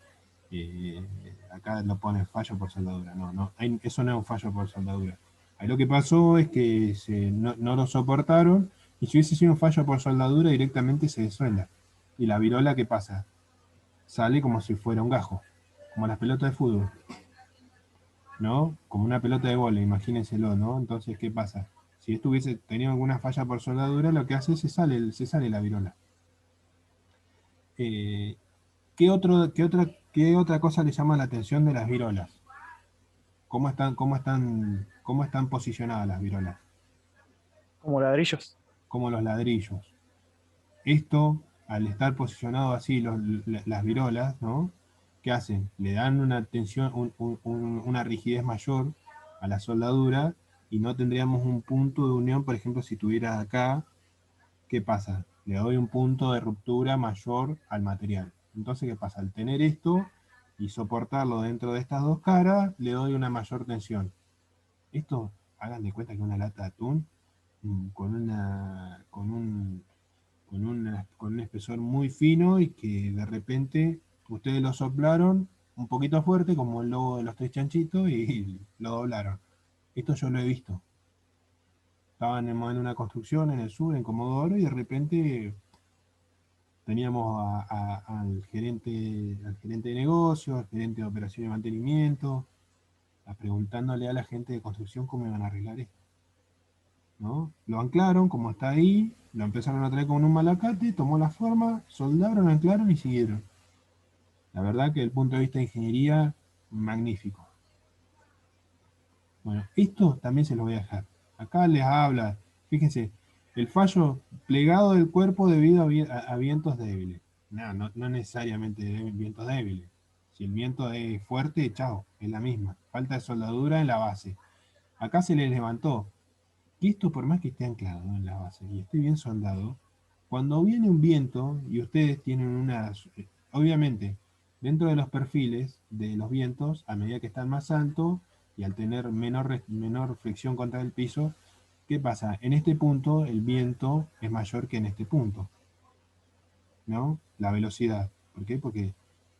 acá lo pone fallo por soldadura. No, eso no es un fallo por soldadura. Ahí lo que pasó es que no lo soportaron, y si hubiese sido un fallo por soldadura, directamente se desuelda. Y la virola, ¿qué pasa? Sale como si fuera un gajo, como las pelotas de fútbol, ¿no? Como una pelota de vóley, imagínenselo, ¿no? Entonces, ¿qué pasa? Si esto hubiese tenido alguna falla por soldadura, lo que hace es se sale la virola. ¿Qué otra cosa le llama la atención de las virolas? ¿Cómo están posicionadas las virolas? Como ladrillos. Como los ladrillos. Esto, al estar posicionado así las virolas, ¿no? ¿Qué hacen? Le dan una tensión, una rigidez mayor a la soldadura, y no tendríamos un punto de unión. Por ejemplo, si tuviera acá, ¿qué pasa? Le doy un punto de ruptura mayor al material. Entonces, ¿qué pasa? Al tener esto y soportarlo dentro de estas dos caras, le doy una mayor tensión. Esto, hagan de cuenta que una lata de atún con un espesor muy fino, y que de repente ustedes lo soplaron un poquito fuerte, como el logo de los tres chanchitos, y lo doblaron. Esto yo lo he visto. estaban en una construcción en el sur, en Comodoro, y de repente teníamos al gerente de negocios, al gerente de operación y mantenimiento, preguntándole a la gente de construcción cómo iban a arreglar esto, ¿no? Lo anclaron, como está ahí, lo empezaron a traer con un malacate, tomó la forma, soldaron, anclaron y siguieron. La verdad que desde el punto de vista de ingeniería, magnífico. Bueno, esto también se lo voy a dejar. Acá les habla, fíjense, el fallo plegado del cuerpo debido a vientos débiles. No necesariamente vientos débiles. Si el viento es fuerte, chao, es la misma. Falta de soldadura en la base. Acá se les levantó. Y esto por más que esté anclado en la base y esté bien soldado, cuando viene un viento y ustedes tienen obviamente, dentro de los perfiles de los vientos, a medida que están más altos y al tener menor fricción contra el piso, ¿qué pasa? En este punto el viento es mayor que en este punto, ¿no? La velocidad. ¿Por qué? Porque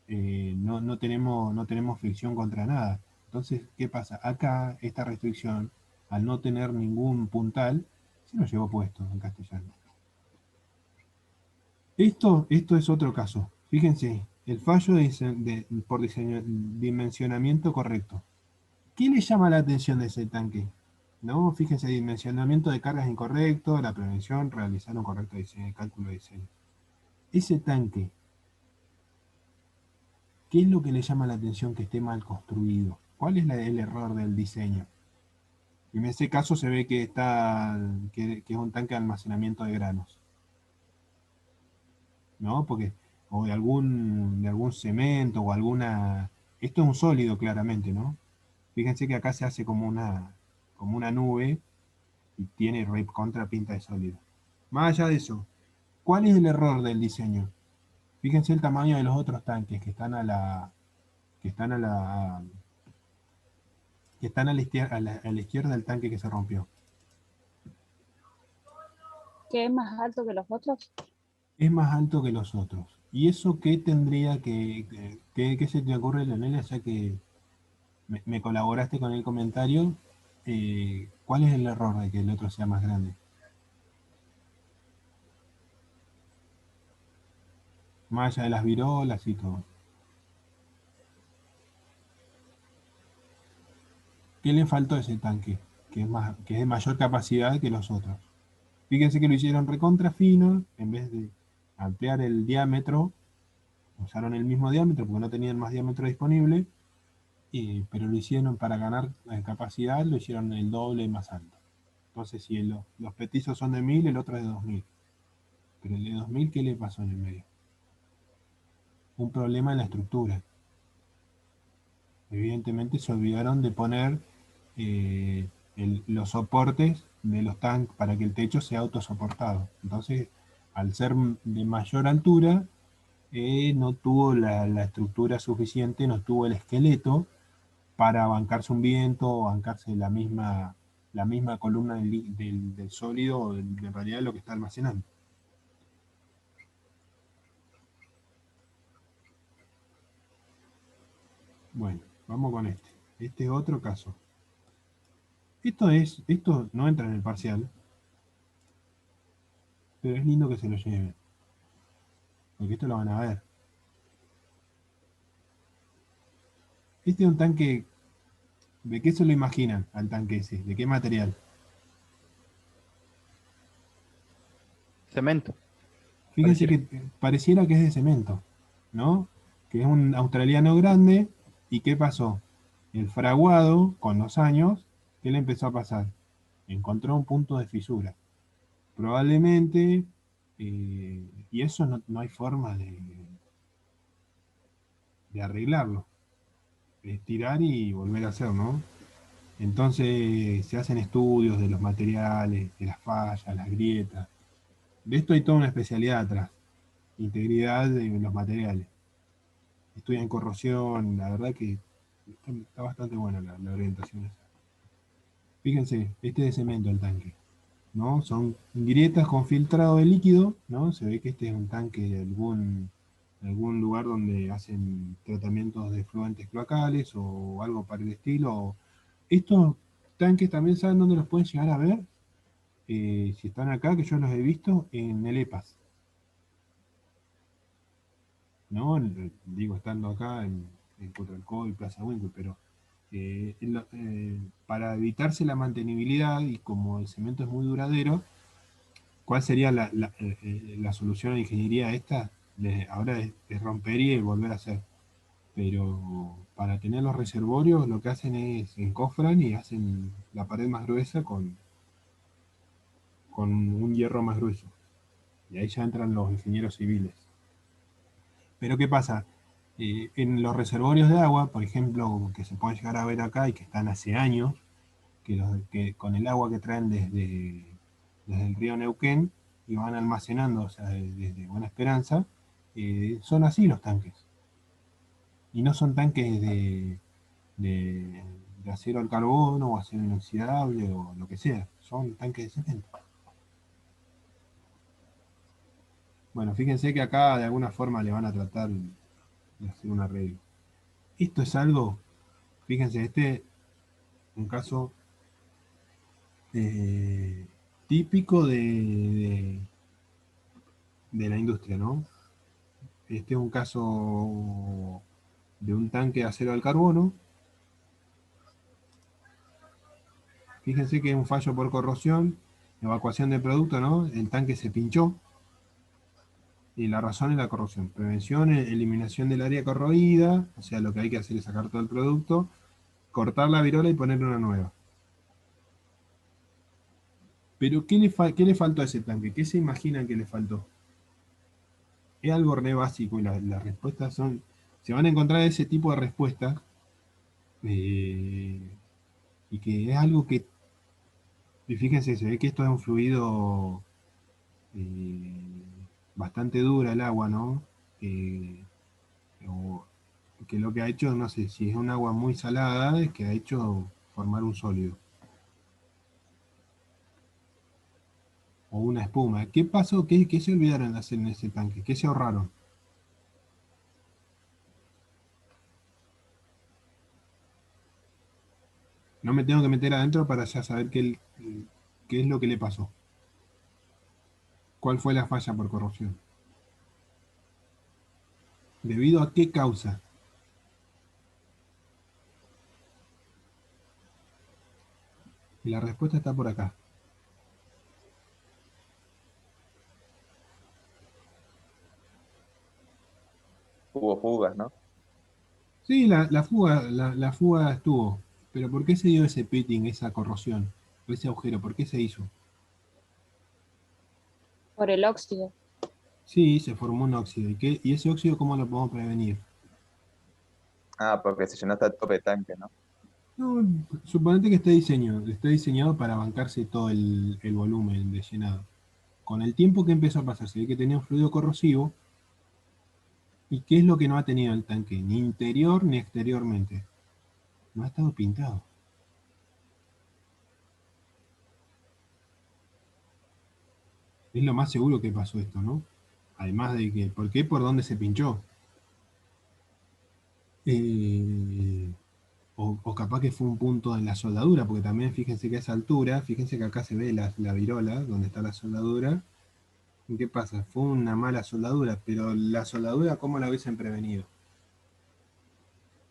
no tenemos fricción contra nada. Entonces, ¿qué pasa? Acá, esta restricción, al no tener ningún puntal, se lo llevó puesto en castellano. Esto es otro caso. Fíjense, el fallo por dimensionamiento correcto. ¿Qué le llama la atención de ese tanque? ¿No? Fíjense, dimensionamiento de cargas incorrecto, la prevención, realizar un correcto cálculo de diseño. Ese tanque, ¿qué es lo que le llama la atención que esté mal construido? ¿Cuál es el error del diseño? Y en ese caso se ve que es un tanque de almacenamiento de granos, ¿no? Porque, o de algún cemento o alguna... Esto es un sólido claramente, ¿no? Fíjense que acá se hace como una nube y tiene contra pinta de sólido. Más allá de eso, ¿cuál es el error del diseño? Fíjense el tamaño de los otros tanques que están a la izquierda del tanque que se rompió. ¿Que es más alto que los otros? Es más alto que los otros. ¿Y eso qué tendría qué se te ocurre, Leonela, ya que me colaboraste con el comentario? ¿Cuál es el error de que el otro sea más grande? Más allá de las virolas y todo. ¿Qué le faltó a ese tanque? Que es de mayor capacidad que los otros. Fíjense que lo hicieron recontra fino, en vez de ampliar el diámetro, usaron el mismo diámetro porque no tenían más diámetro disponible, pero lo hicieron para ganar capacidad, lo hicieron el doble más alto. Entonces, si los petizos son de 1000, el otro es de 2000. Pero el de 2000, ¿qué le pasó en el medio? Un problema en la estructura. Evidentemente se olvidaron de poner los soportes de los tanques para que el techo sea autosoportado. Entonces, al ser de mayor altura, no tuvo la estructura suficiente, no tuvo el esqueleto para bancarse un viento o bancarse la misma columna del sólido o de realidad lo que está almacenando. Bueno, vamos con este. Este es otro caso. Esto no entra en el parcial, pero es lindo que se lo lleven, porque esto lo van a ver. Este es un tanque, ¿de qué se lo imaginan al tanque ese? ¿De qué material? Cemento. Fíjense Pareciera. que pareciera que es de cemento, ¿no? Que es un australiano grande, ¿y qué pasó? El fraguado, con los años, ¿qué le empezó a pasar? Encontró un punto de fisura. Probablemente, y eso no hay forma de arreglarlo. Es tirar y volver a hacer, ¿no? Entonces se hacen estudios de los materiales, de las fallas, las grietas. De esto hay toda una especialidad atrás. Integridad de los materiales. Estudian corrosión, la verdad que está bastante buena la orientación esa. Fíjense, este es de cemento el tanque, ¿no? Son grietas con filtrado de líquido, ¿no? Se ve que este es un tanque de algún lugar donde hacen tratamientos de fluentes cloacales o algo para el estilo. Estos tanques también, ¿saben dónde los pueden llegar a ver? si están acá, que yo los he visto en el EPAS. ¿No? Digo, estando acá en Cotralcó y Plaza Winkle, pero para evitarse la mantenibilidad y como el cemento es muy duradero, ¿cuál sería la solución a la ingeniería esta? Ahora es romper y volver a hacer. Pero para tener los reservorios lo que hacen es encofran y hacen la pared más gruesa con un hierro más grueso. Y ahí ya entran los ingenieros civiles. Pero ¿qué pasa? En los reservorios de agua, por ejemplo, que se pueden llegar a ver acá y que están hace años, que con el agua que traen desde el río Neuquén y van almacenando, o sea, desde Buena Esperanza, son así los tanques. Y no son tanques de, de acero al carbono o acero inoxidable o lo que sea, son tanques de cemento. Bueno, fíjense que acá de alguna forma le van a tratar de hacer un arreglo. Esto es algo, fíjense, un caso típico de la industria, ¿no? Este es un caso de un tanque de acero al carbono. Fíjense que es un fallo por corrosión, evacuación de producto, ¿no? El tanque se pinchó y la razón es la corrosión. Prevención, eliminación del área corroída, o sea, lo que hay que hacer es sacar todo el producto, cortar la virola y poner una nueva. Pero ¿qué le faltó a ese tanque? ¿Qué se imaginan que le faltó? Es algo re básico y las respuestas son... Se van a encontrar ese tipo de respuestas y que es algo que... Y fíjense, se ve que esto es un fluido eh, bastante dura el agua, ¿no? O que lo que ha hecho, no sé, si es un agua muy salada, es que ha hecho formar un sólido. O una espuma. ¿Qué pasó? ¿Qué se olvidaron de hacer en ese tanque? ¿Qué se ahorraron? No me tengo que meter adentro para ya saber qué es lo que le pasó. ¿Cuál fue la falla por corrosión? ¿Debido a qué causa? Y la respuesta está por acá. Hubo fugas, ¿no? Sí, la fuga estuvo. Pero ¿por qué se dio ese pitting, esa corrosión? ¿O ese agujero? ¿Por qué se hizo? Por el óxido. Sí, se formó un óxido. ¿Y ese óxido cómo lo podemos prevenir? Ah, porque se llenó hasta el tope de tanque, ¿no? No, suponete que está diseñado para bancarse todo el volumen de llenado. Con el tiempo que empezó a pasar, se ve que tenía un fluido corrosivo. ¿Y qué es lo que no ha tenido el tanque? Ni interior ni exteriormente. No ha estado pintado. Es lo más seguro que pasó esto, ¿no? Además de que, ¿por qué? Por dónde se pinchó. O capaz que fue un punto en la soldadura, porque también fíjense que a esa altura, fíjense que acá se ve la virola, donde está la soldadura. ¿Y qué pasa? Fue una mala soldadura, pero la soldadura, ¿cómo la hubiesen prevenido?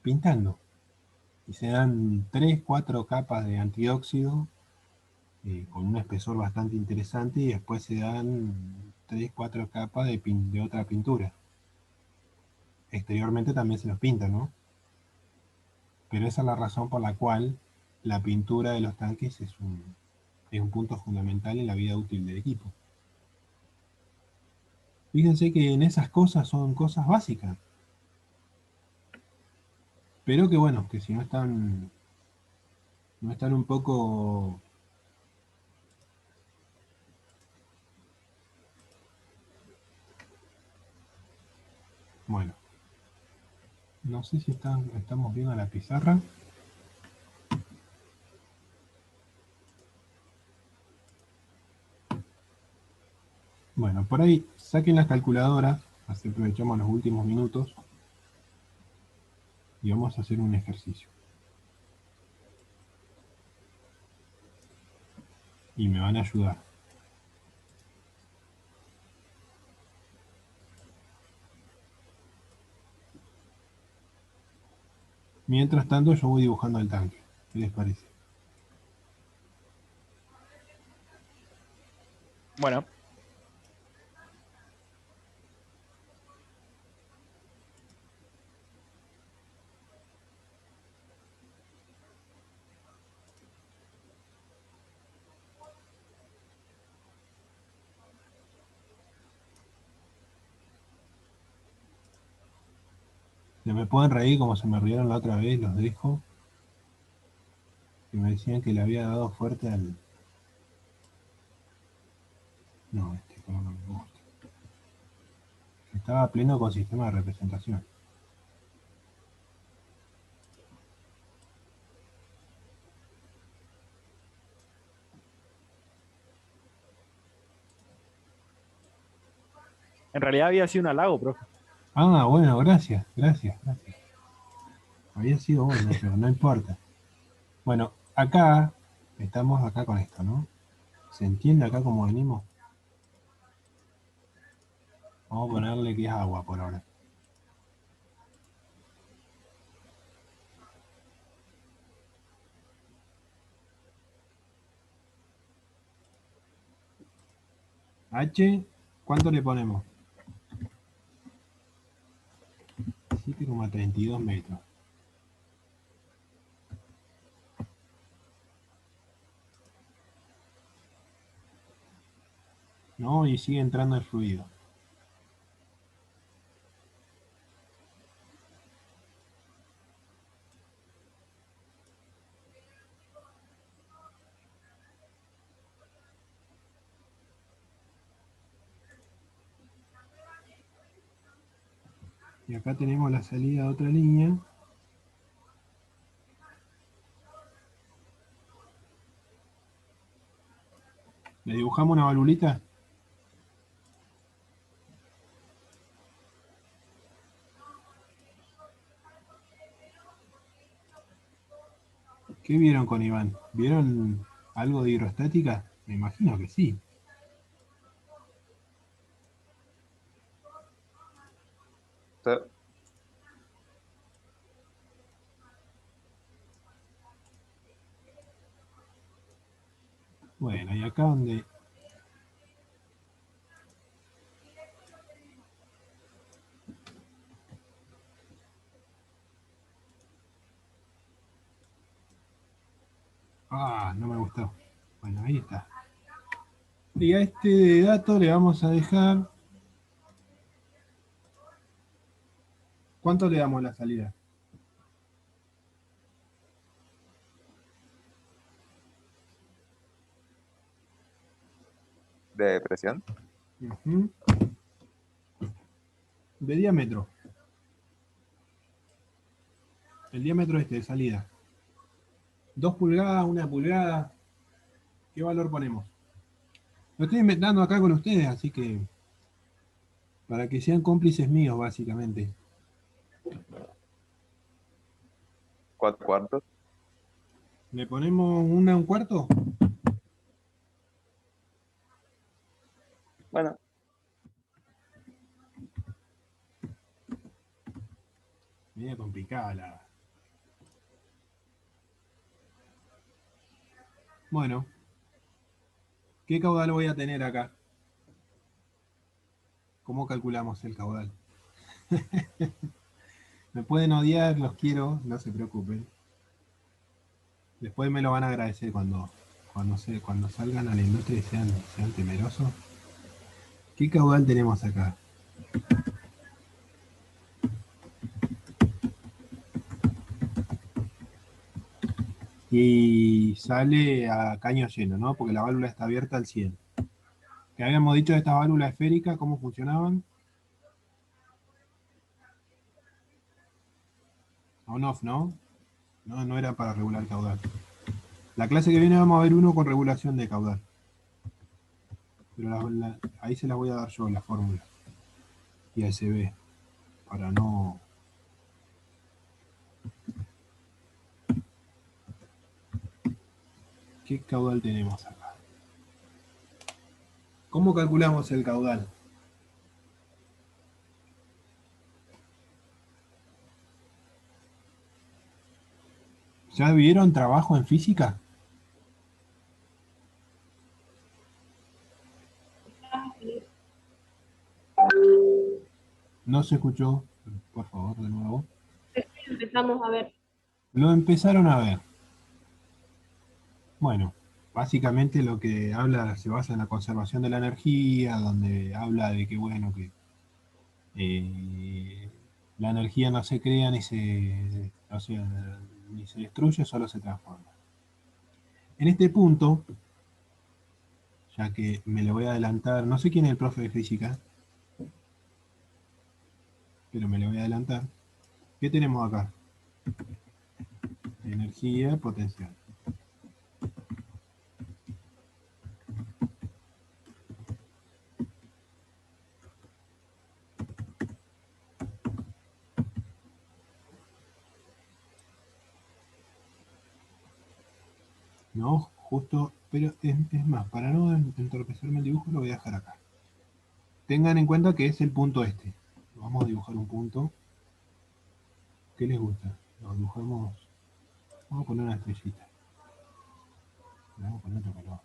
Pintando. Y se dan 3, 4 capas de antióxido con un espesor bastante interesante y después se dan 3, 4 capas de otra pintura. Exteriormente también se los pinta, ¿no? Pero esa es la razón por la cual la pintura de los tanques es un punto fundamental en la vida útil del equipo. Fíjense que en esas cosas son cosas básicas. Pero que bueno, que si no están un poco... Bueno, no sé si estamos viendo la pizarra. Bueno, por ahí saquen las calculadoras, así aprovechamos los últimos minutos y vamos a hacer un ejercicio. y me van a ayudar. Mientras tanto yo voy dibujando el tanque. ¿Qué les parece? Bueno, Se me pueden reír como se me rieron la otra vez, los dejo. Que me decían que le había dado fuerte al... No, este color no me gusta. Estaba pleno con sistema de representación. en realidad había sido un halago, profe. Ah, bueno, gracias. Había sido bueno, pero no importa. Bueno, acá, estamos acá con esto, ¿no? ¿Se entiende acá cómo venimos? Vamos a ponerle que es agua por ahora. H, ¿cuánto le ponemos? 7,32 metros. No, y sigue entrando el fluido. Y acá tenemos la salida de otra línea. Le dibujamos una valvulita. ¿Qué vieron con Iván? ¿Vieron algo de hidrostática? Me imagino que sí. So- Bueno, y acá donde... Ah, no me gustó. Bueno, ahí está. Y a este dato le vamos a dejar... ¿Cuánto le damos a la salida? de presión. Ujú. De diámetro. El diámetro este de salida. 2 pulgadas, 1 pulgada. ¿Qué valor ponemos? Lo estoy inventando acá con ustedes, así que... Para que sean cómplices míos, básicamente. 4 cuartos. ¿Le ponemos 1 1/4? Bueno, Media complicada la... Bueno, ¿qué caudal voy a tener acá? ¿Cómo calculamos el caudal? Me pueden odiar, los quiero, no se preocupen. Después me lo van a agradecer cuando salgan a la industria y sean temerosos. ¿Qué caudal tenemos acá? Y sale a caño lleno, ¿no? Porque la válvula está abierta al 100. ¿Qué habíamos dicho de estas válvulas esféricas? ¿Cómo funcionaban? On-off, ¿no? No era para regular caudal. La clase que viene vamos a ver uno con regulación de caudal. Pero ahí se las voy a dar yo, la fórmula. Y ASB. Para no... ¿Qué caudal tenemos acá? ¿Cómo calculamos el caudal? ¿Ya vieron trabajo en física? No se escuchó, por favor, de nuevo. Empezamos a ver. Lo empezaron a ver. Bueno, básicamente lo que habla se basa en la conservación de la energía, donde habla de que, bueno, que la energía no se crea ni se destruye, solo se transforma. En este punto, ya que me lo voy a adelantar, no sé quién es el profe de física, pero me lo voy a adelantar. ¿Qué tenemos acá? Energía potencial. No, justo, pero es más, para no entorpecerme el dibujo lo voy a dejar acá. Tengan en cuenta que es el punto este. Vamos a dibujar un punto. ¿Qué les gusta? Lo dibujamos. Vamos a poner una estrellita. Le vamos a poner otro color.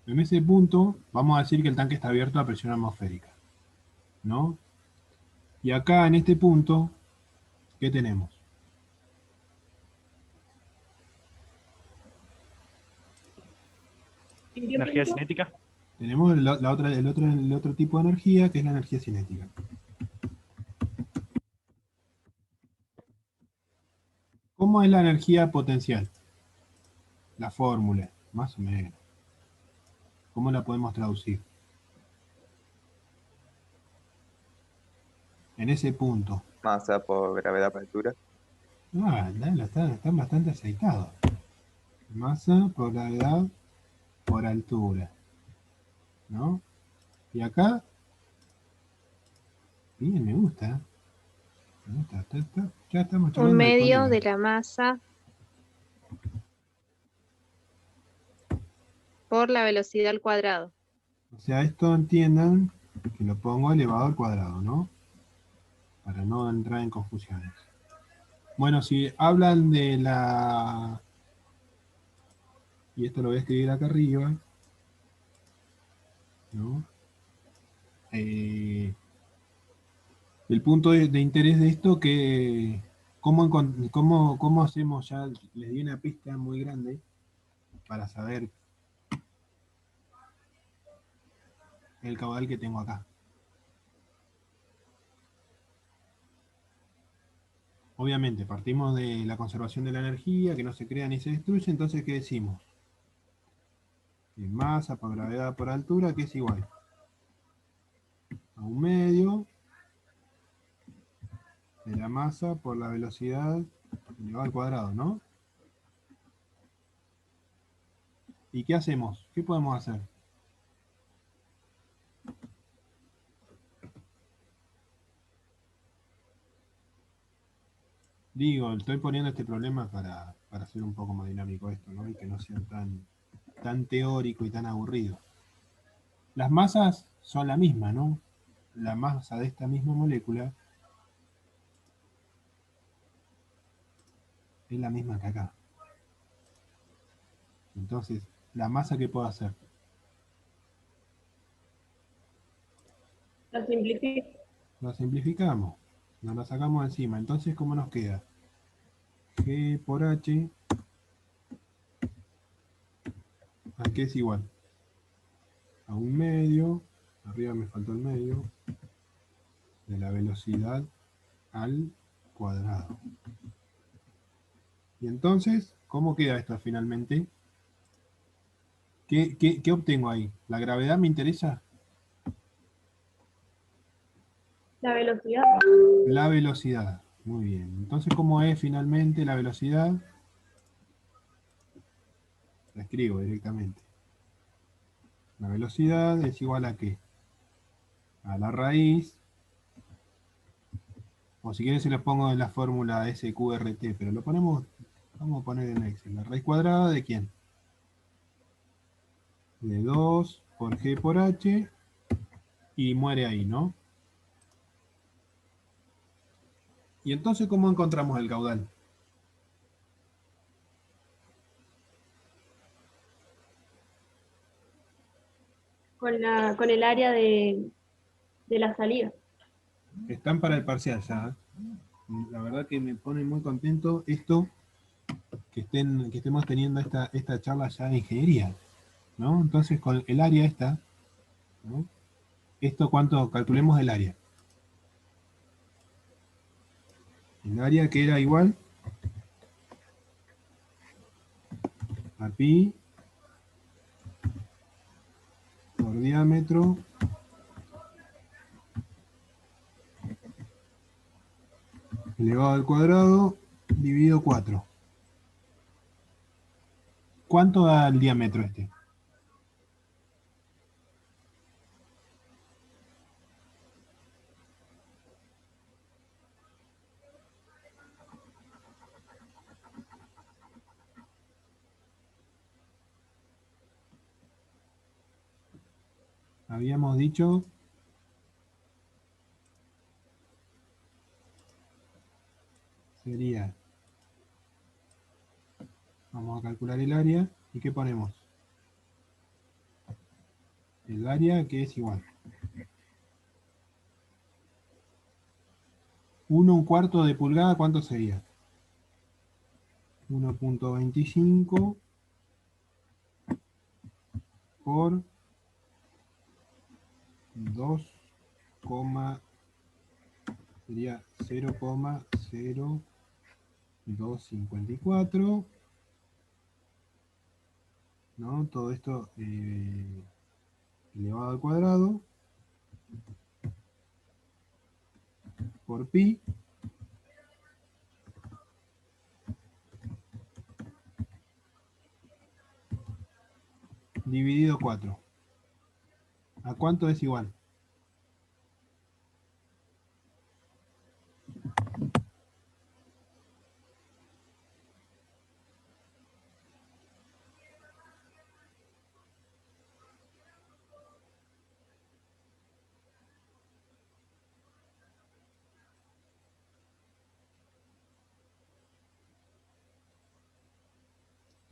En ese punto, vamos a decir que el tanque está abierto a presión atmosférica, ¿no? Y acá en este punto, ¿qué tenemos? ¿En qué Energía punto? cinética. Tenemos el otro tipo de energía, que es la energía cinética. ¿Cómo es la energía potencial? La fórmula, más o menos. ¿Cómo la podemos traducir? En ese punto. Masa por gravedad por altura. Están bastante aceitados. Masa por gravedad por altura. ¿No? Y acá, bien, me gusta. Me gusta, ya estamos charlando Un de medio colega. de la masa por la velocidad al cuadrado. O sea, esto entiendan que lo pongo elevado al cuadrado, ¿no? Para no entrar en confusiones. Bueno, si hablan de la... Y esto lo voy a escribir acá arriba, ¿no? El punto de interés de esto que... ¿Cómo hacemos? Ya les di una pista muy grande para saber el caudal que tengo acá. Obviamente, partimos de la conservación de la energía, que no se crea ni se destruye, entonces, ¿qué decimos? Que masa por gravedad por altura, que es igual a un medio de la masa por la velocidad elevado al cuadrado, ¿no? ¿Y qué hacemos? ¿Qué podemos hacer? Digo, estoy poniendo este problema para hacer un poco más dinámico esto, ¿no? Y que no sea tan teórico y tan aburrido. Las masas son la misma, ¿no? La masa de esta misma molécula es la misma que acá. Entonces, ¿la masa qué puedo hacer? Lo simplifico. Lo simplificamos, nos la sacamos encima. Entonces, ¿cómo nos queda? G por H, ¿a qué es igual? A un medio, arriba me faltó el medio, de la velocidad al cuadrado. Y entonces, ¿cómo queda esto finalmente? ¿Qué obtengo ahí? ¿La gravedad me interesa? La velocidad. La velocidad. Muy bien. Entonces, ¿cómo es finalmente la velocidad? La escribo directamente. La velocidad es igual a ¿qué? A la raíz. O si quieren se los pongo en la fórmula SQRT, pero lo ponemos, vamos a poner en Excel. ¿La raíz cuadrada de quién? de 2 por G por H y muere ahí, ¿no? Y entonces, ¿cómo encontramos el caudal? Con el área de la salida. Están para el parcial ya. La verdad que me pone muy contento esto, que estemos teniendo esta charla ya de ingeniería, ¿no? Entonces, con el área esta, ¿no? Esto, ¿cuánto? Calculemos el área. El área que era igual a pi por diámetro elevado al cuadrado dividido 4. ¿Cuánto da el diámetro este? Habíamos dicho sería, vamos a calcular el área, ¿y qué ponemos? El área que es igual. 1/4 de pulgada, ¿cuánto sería? 1.25 por 2, sería 0,0254, ¿no? Todo esto elevado al cuadrado por pi dividido 4. ¿A cuánto es igual?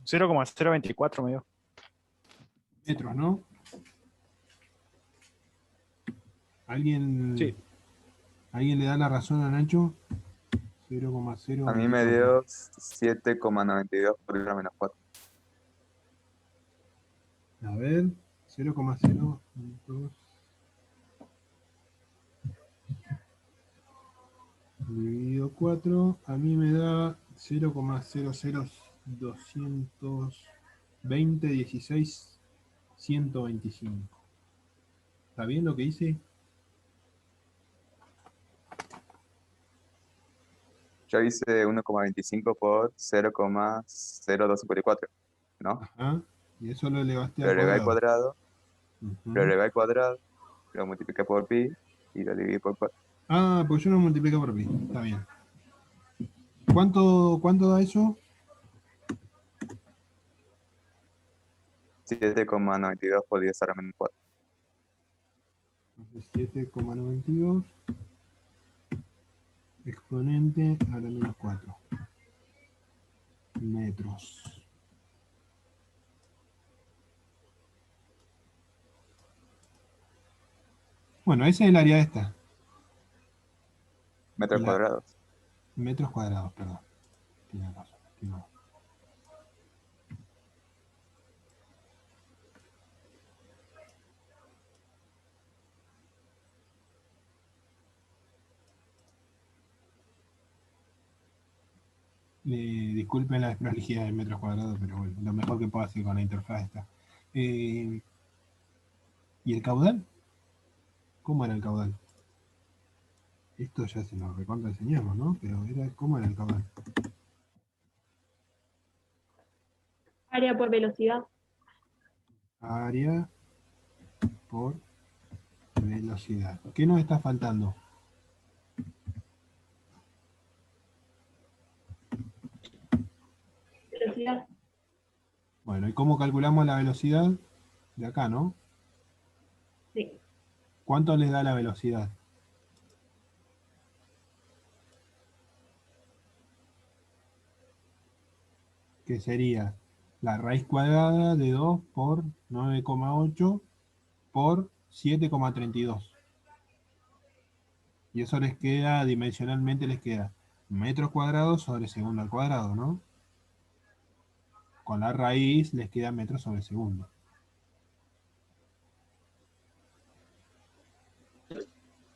Cero coma cero veinticuatro me dio. Metros, ¿no? ¿Alguien, Sí. ¿Alguien le da la razón a Nacho? A mí me 0,024. dio 7,92 por 10 a menos 4. A ver, 0,02 dividido 4, a mí me da 0,00220 16 125. ¿Está bien lo que hice? Yo hice 1,25 por 0,0254, ¿no? Ajá. Y eso lo elevaste Lo al elevé al cuadrado. cuadrado, Ujú. lo elevé al cuadrado, lo multipliqué por pi y lo dividí por 4. Ah, pues yo no multiplico por pi. Está bien. ¿Cuánto da eso? 7,92 por 10 a la menos 4. 7,92 exponente a la menos 4 metros. Bueno, esa es el área esta. Metros La- cuadrados. Metros cuadrados, perdón. Tiene razón. No. Disculpen la desprolijidad de metros cuadrados, pero bueno, lo mejor que puedo hacer con la interfaz está. ¿Y el caudal? ¿Cómo era el caudal? Esto ya se nos recontra enseñamos, ¿no? Pero ¿cómo era el caudal? Área por velocidad. Área por velocidad. ¿Qué nos está faltando? Velocidad. Bueno, ¿y cómo calculamos la velocidad? De acá, ¿no? Sí. ¿Cuánto les da la velocidad? Que sería la raíz cuadrada de 2 por 9,8 por 7,32. Y eso les queda, dimensionalmente les queda metros cuadrados sobre segundo al cuadrado, ¿no? Con la raíz les queda metros sobre segundo.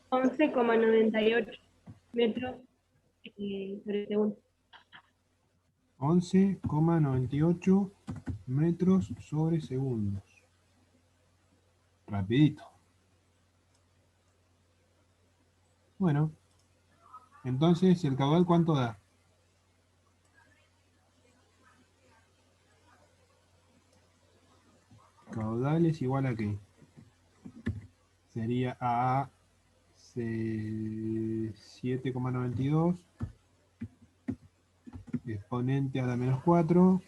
11,98 metros sobre segundo. 11,98 metros sobre segundos. Rapidito. Bueno, entonces, ¿el caudal cuánto da? Caudal es igual a qué? Sería a 7,92 exponente a la menos 4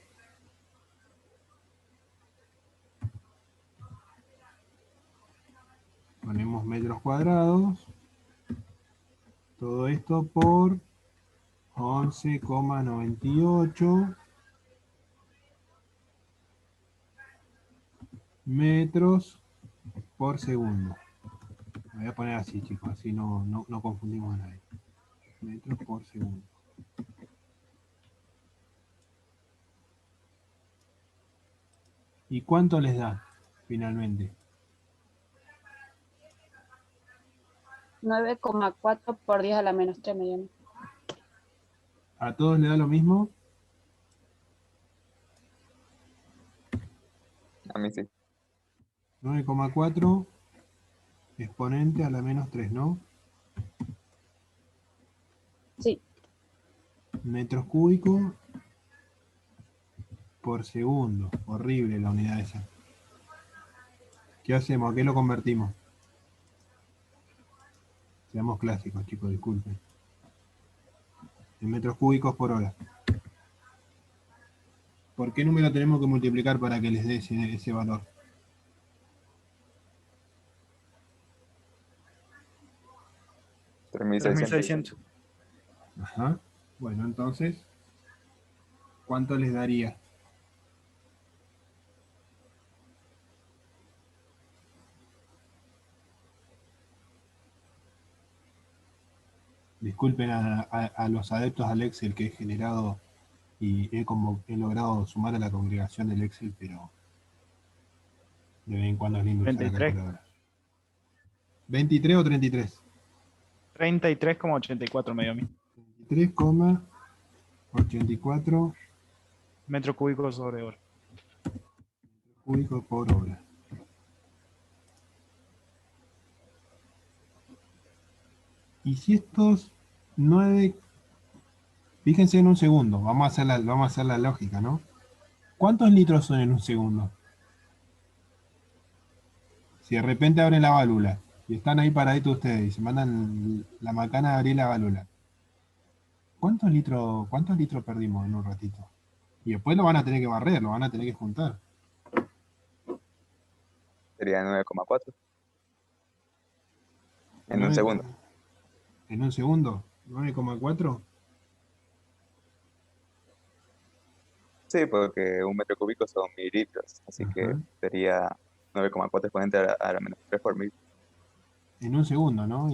ponemos metros cuadrados, todo esto por 11,98 metros por segundo. Lo voy a poner así, chicos, así no confundimos a nadie. Metros por segundo. ¿Y cuánto les da finalmente? 9,4 por 10 a la menos 3 millones. ¿A todos les da lo mismo? A mí sí. 9,4 exponente a la menos 3, ¿no? Sí, Metros cúbicos por segundo. Horrible la unidad esa. ¿Qué hacemos? ¿A qué lo convertimos? Seamos clásicos, chicos, disculpen. En metros cúbicos por hora. ¿Por qué número tenemos que multiplicar para que les dé ese valor? Tres mil seiscientos. 3600. Ajá. Bueno, entonces, ¿cuánto les daría? Disculpen a los adeptos al Excel que he generado y he logrado sumar a la congregación del Excel, pero de vez en cuando es lindo usar la 33. calculadora. ¿23 o 33? 33,84 me dio a mí. 23,84 Metros cúbicos sobre hora. cúbicos por hora. Y si estos 9, fíjense en un segundo, vamos a hacer la lógica, ¿no? ¿Cuántos litros son en un segundo? Si de repente abren la válvula y están ahí paraditos ustedes y se mandan la macana de abrir la válvula, ¿cuántos litros perdimos en un ratito? Y después lo van a tener que barrer, lo van a tener que juntar. Sería 9,4 en un Nueve- segundo. En un segundo, 9,4. Sí, porque un metro cúbico son 1000 litros, así que Ajá. sería 9,4 exponente a la menos 3 por 1000. En un segundo, ¿no?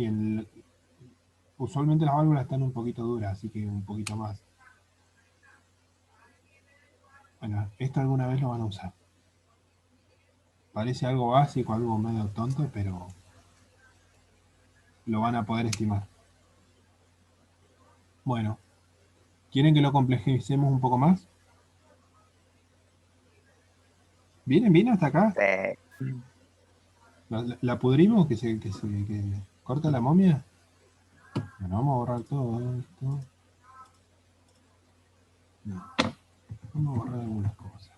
Usualmente las válvulas están un poquito duras, así que un poquito más. Bueno, esto alguna vez lo van a usar. Parece algo básico, algo medio tonto, pero lo van a poder estimar. Bueno, ¿quieren que lo complejicemos un poco más? ¿Vienen hasta acá? ¿La pudrimos? ¿Que corta la momia? Bueno, vamos a borrar todo esto. No, vamos a borrar algunas cosas.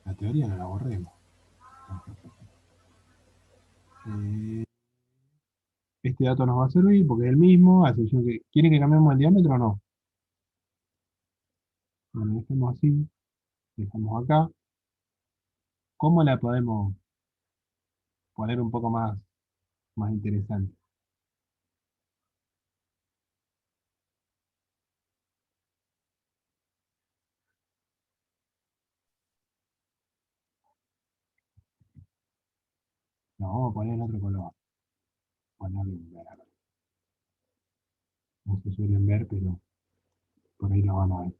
La teoría no la borremos. Este dato nos va a servir porque es el mismo, a excepción que... ¿Quieren que cambiemos el diámetro o no? Bueno, dejemos así. Dejamos acá. ¿Cómo la podemos poner un poco más interesante? No, vamos a poner en otro color. Ponerlo en verde. No se suelen ver, pero por ahí lo van a ver.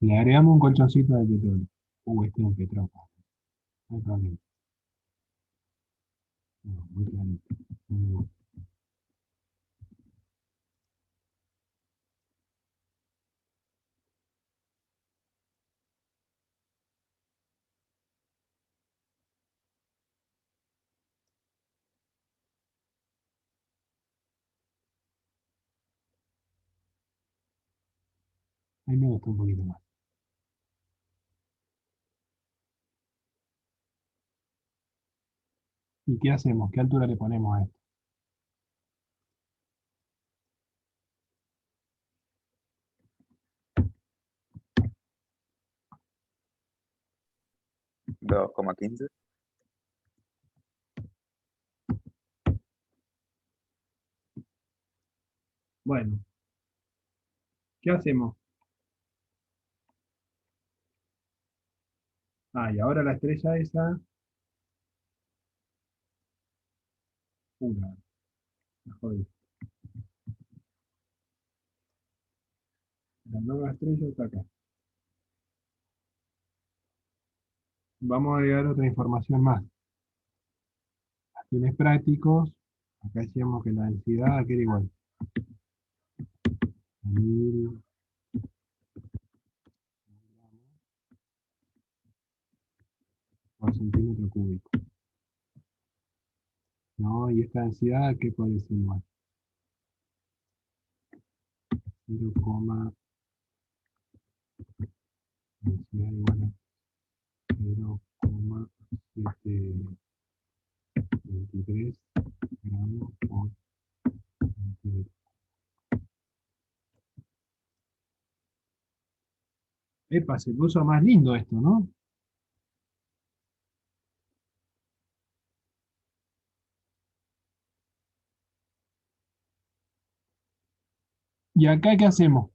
Le agregamos un colchoncito de petróleo. Este es un petróleo. No hay problema. No, muy clarito. Muy bueno. Ahí me gustó un poquito más. ¿Y qué hacemos? ¿Qué altura le ponemos a esto? 2,15. Bueno, ¿qué hacemos? Ah, y ahora la estrella esa. Una. La jodí. La nueva estrella está acá. Vamos a agregar otra información más. A fines prácticos, acá decíamos que la densidad aquí era igual. 1000 por centímetro cúbico. ¿No? Y esta densidad, ¿qué puede ser igual? 0, densidad igual a 0,723 gramos por centímetro. Epa, se puso más lindo esto, ¿no? ¿Y acá qué hacemos?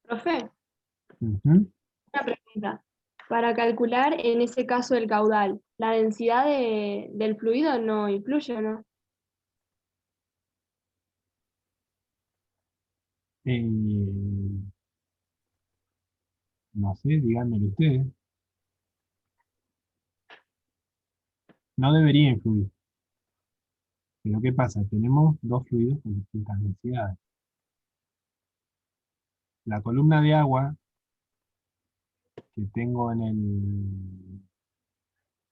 Profe, Ujú. una pregunta. Para calcular en ese caso el caudal, ¿la densidad del fluido no influye o no? Eh, no sé, díganmelo ustedes. No debería influir. Pero ¿qué pasa? Tenemos dos fluidos con distintas densidades. La columna de agua que tengo en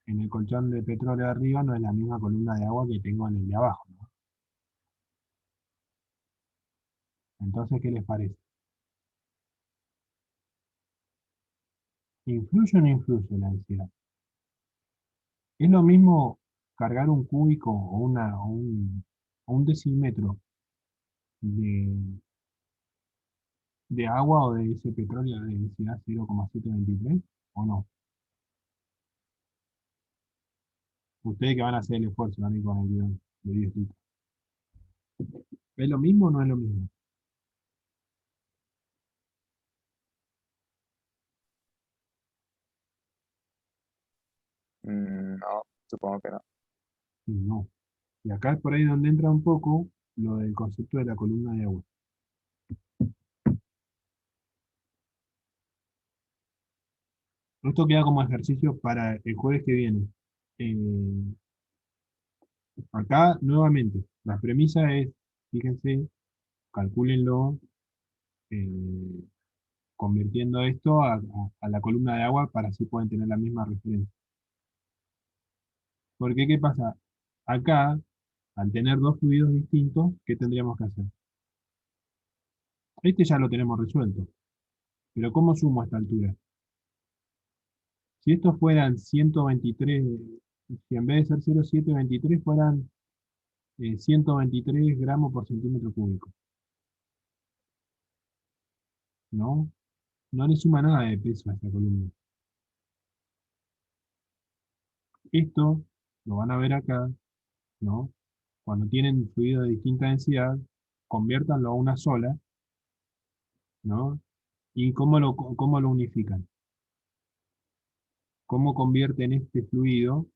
el colchón de petróleo de arriba no es la misma columna de agua que tengo en el de abajo, ¿no? Entonces, ¿qué les parece? ¿Influye o no influye la densidad? Es lo mismo cargar un cúbico o un decímetro de, de agua o de ese petróleo de densidad 0,723 o no. Ustedes que van a hacer el esfuerzo también con el bidón de 10 litros. ¿Es lo mismo o no es lo mismo? No, supongo que no. No. Y acá es por ahí donde entra un poco lo del concepto de la columna de agua. Esto queda como ejercicio para el jueves que viene. Eh, acá, nuevamente, la premisa es, fíjense, calcúlenlo, eh, convirtiendo esto a la columna de agua para así pueden tener la misma referencia. Porque, ¿qué pasa? Acá, al tener dos fluidos distintos, ¿qué tendríamos que hacer? Este ya lo tenemos resuelto. Pero ¿cómo sumo a esta altura? Si estos fueran 123, si en vez de ser 0,723 fueran 123 gramos por centímetro cúbico, ¿no? no le suma nada de peso a esta columna. Esto lo van a ver acá, ¿no? Cuando tienen fluido de distinta densidad, conviértanlo a una sola, ¿no? ¿Y cómo lo unifican? ¿Cómo convierten este fluido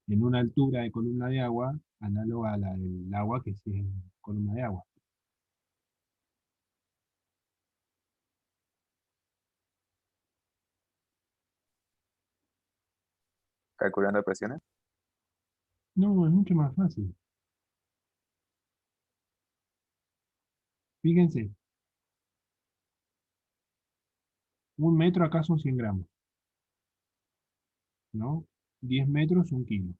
en una altura de columna de agua análoga a la del agua, que sí es columna de agua? Calculando presiones. No, es mucho más fácil. Fíjense, 1 metro acá son 100 gramos, ¿no? 10 metros, 1 kilo.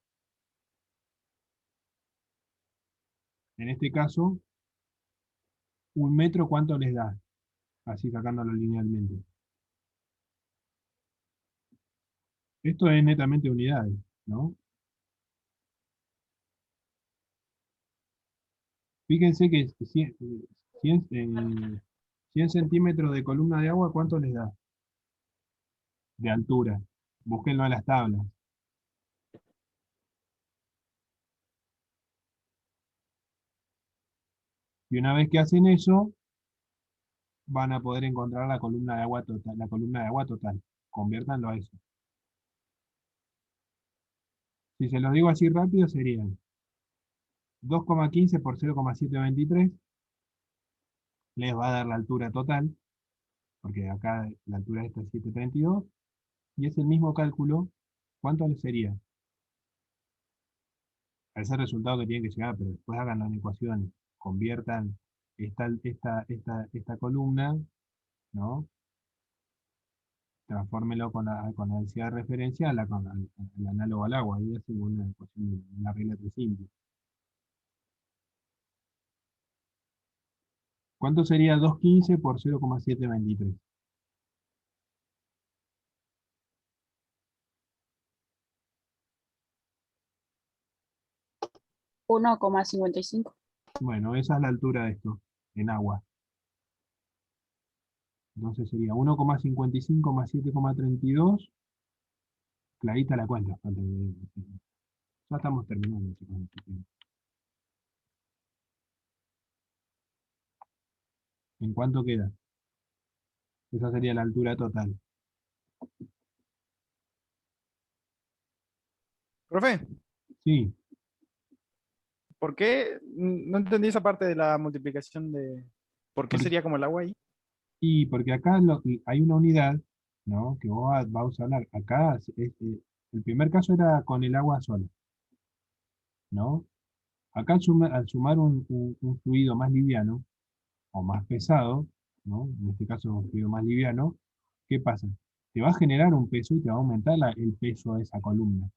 En este caso, 1 metro, ¿cuánto les da? Así sacándolo linealmente. Esto es netamente unidades, ¿no? Fíjense que 100 centímetros de columna de agua, ¿cuánto les da de altura? Búsquenlo en las tablas. Y una vez que hacen eso, van a poder encontrar la columna de agua total. La columna de agua total. Conviértanlo a eso. Si se lo digo así rápido, serían 2,15 por 0,723. Les va a dar la altura total, porque acá la altura esta es 732. Y es el mismo cálculo. ¿Cuánto les sería? A ese resultado que tienen que llegar, pero después hagan las ecuaciones. Conviertan esta columna, ¿no? Transfórmelo con la densidad de referencia al análogo al agua. Ahí hacen una ecuación, una regla très simple. ¿Cuánto sería 215 por 0,723? 1,55. Bueno, esa es la altura de esto, en agua. Entonces sería 1,55 más 7,32. Clarita la cuenta. Ya estamos terminando, chicos. ¿En cuánto queda? Esa sería la altura total. Profe, Sí, ¿por qué? No entendí esa parte de la multiplicación de... ¿Por qué por- sería como el agua ahí? y porque acá hay una unidad, ¿no? Que vos vas a usar. Acá, el primer caso era con el agua sola, ¿no? Acá al sumar un fluido más liviano o más pesado, ¿no? En este caso un fluido más liviano, ¿qué pasa? Te va a generar un peso y te va a aumentar el peso de esa columna,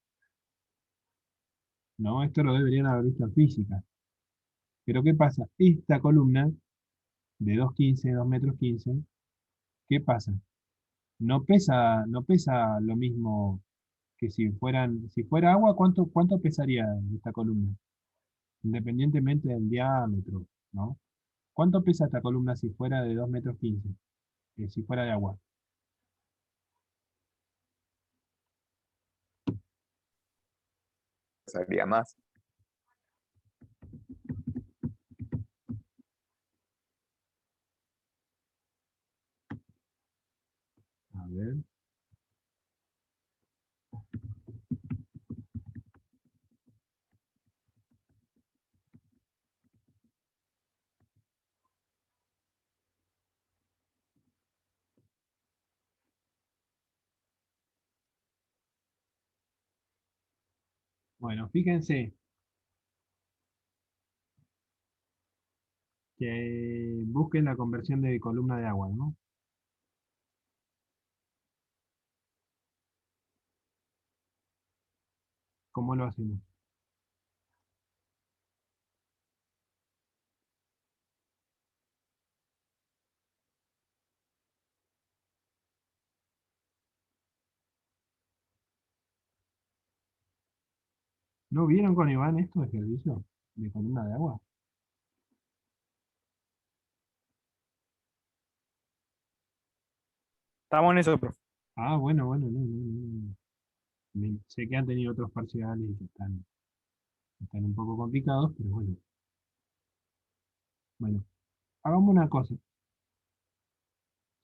¿no? Esto lo deberían haber visto en física. Pero ¿qué pasa? Esta columna de 2,15, 2,15 m, ¿qué pasa? No pesa lo mismo que si fuera agua, ¿cuánto pesaría esta columna? Independientemente del diámetro, ¿no? ¿Cuánto pesa esta columna si fuera de 2,15 m? Si fuera de agua. Sería más. A ver. Bueno, fíjense que busquen la conversión de columna de agua, ¿no? ¿Cómo lo hacemos? ¿No vieron con Iván esto de ejercicio de columna de agua? Estamos en eso, profe. Ah, bueno, bueno, no, sé que han tenido otros parciales y que están un poco complicados, pero bueno. Bueno, hagamos una cosa.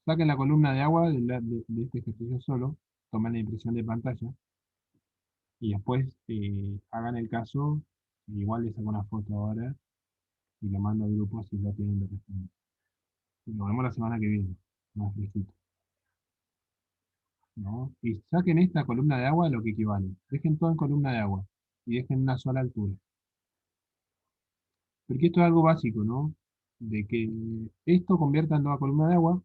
Saquen la columna de agua de este ejercicio solo, tomen la impresión de pantalla y después hagan el caso. Igual les saco una foto ahora y lo mando al grupo si ya tienen de responder. Nos vemos la semana que viene, más fresquito, ¿no? Y saquen esta columna de agua lo que equivale. Dejen todo en columna de agua y dejen una sola altura. Porque esto es algo básico, ¿no? De que esto convierta en toda columna de agua,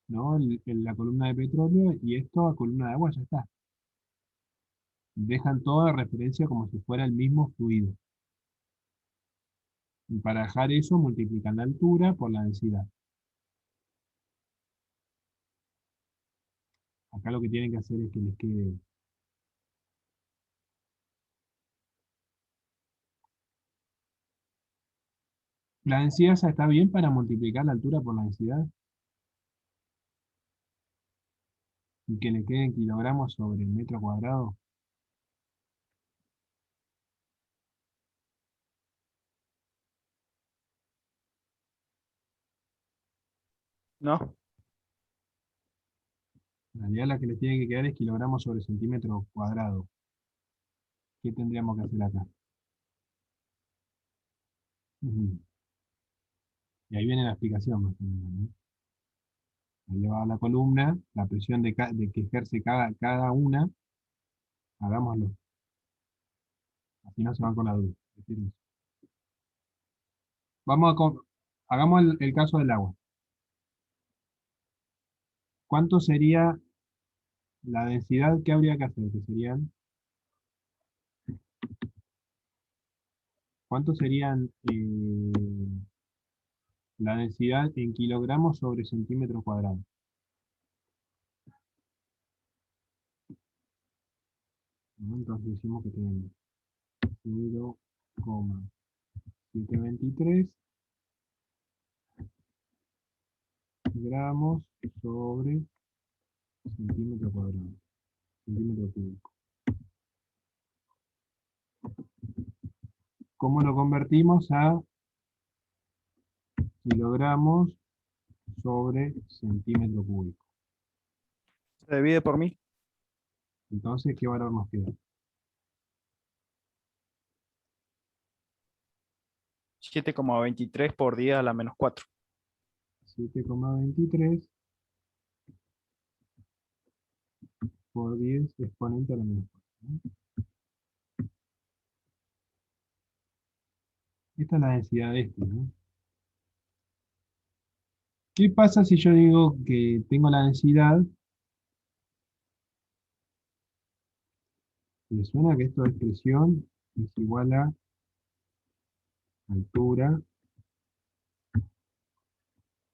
¿no? En la columna de petróleo y esto a columna de agua ya está. Dejan todo de referencia como si fuera el mismo fluido. Y para dejar eso multiplican la altura por la densidad. Acá lo que tienen que hacer es que les quede. La densidad ya está bien para multiplicar la altura por la densidad. Y que le queden kilogramos sobre metro cuadrado. ¿No? En realidad la que les tiene que quedar es kilogramos sobre centímetro cuadrado. ¿Qué tendríamos que hacer acá? Ujú. Y ahí viene la explicación más o menos, ¿no? Ahí va la columna, la presión de que ejerce cada una, hagámoslo. Así no se van con la duda. Prefiero eso. Hagamos el caso del agua. ¿Cuánto sería la densidad que habría que hacer? ¿Cuánto serían la densidad en kilogramos sobre centímetro cuadrado? ¿No? Entonces decimos que tenemos 0,723 gramos sobre centímetro cuadrado, centímetro cúbico. ¿Cómo lo convertimos a kilogramos sobre centímetro cúbico? Se divide por 1000. Entonces, ¿qué valor nos queda? 7,23 por 10 a la menos 4. 7,23 por 10 exponente a la menos 4. ¿No? Esta es la densidad de este, ¿no? ¿Qué pasa si yo digo que tengo la densidad? ¿Le suena que esto de presión es igual a altura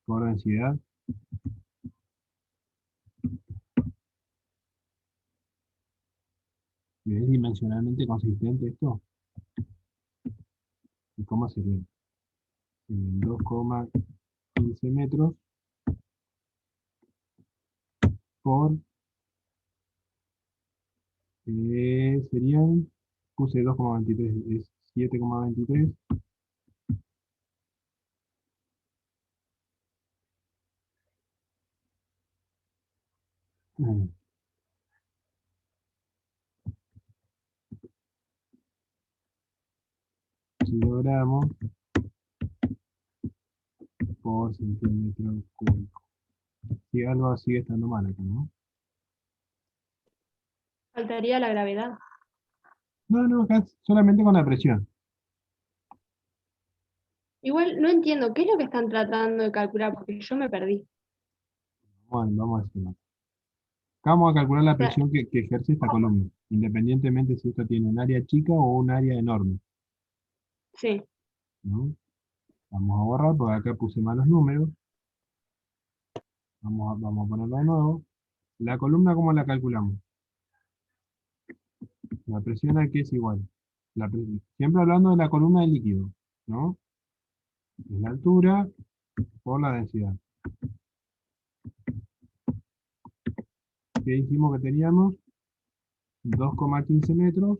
por densidad? ¿Es dimensionalmente consistente esto? ¿Y cómo sería? 2,15 metros por, serían, puse 2,23, es 7,23. Kilogramos por centímetro cúbico. Si algo sigue estando mal acá, ¿no? Faltaría la gravedad. No, acá solamente con la presión. Igual no entiendo qué es lo que están tratando de calcular, porque yo me perdí. Bueno, vamos a decirlo. Acá vamos a calcular la O sea, presión que ejerce esta columna, independientemente si esto tiene un área chica o un área enorme, sí, ¿no? Vamos a borrar porque acá puse malos números. Vamos a ponerlo de nuevo. La columna, ¿cómo la calculamos? La presión aquí es igual. Siempre hablando de la columna de líquido, ¿no? Es la altura por la densidad. ¿Qué dijimos que teníamos? 2,15 metros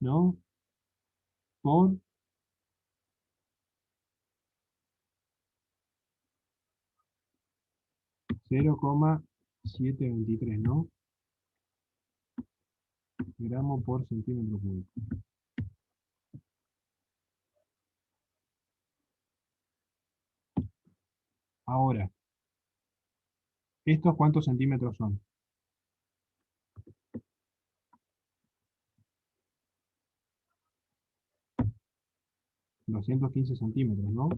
¿no? Por 0,723, ¿no? Gramos por centímetro cúbico. Ahora, ¿estos cuántos centímetros son? 215 centímetros, ¿no?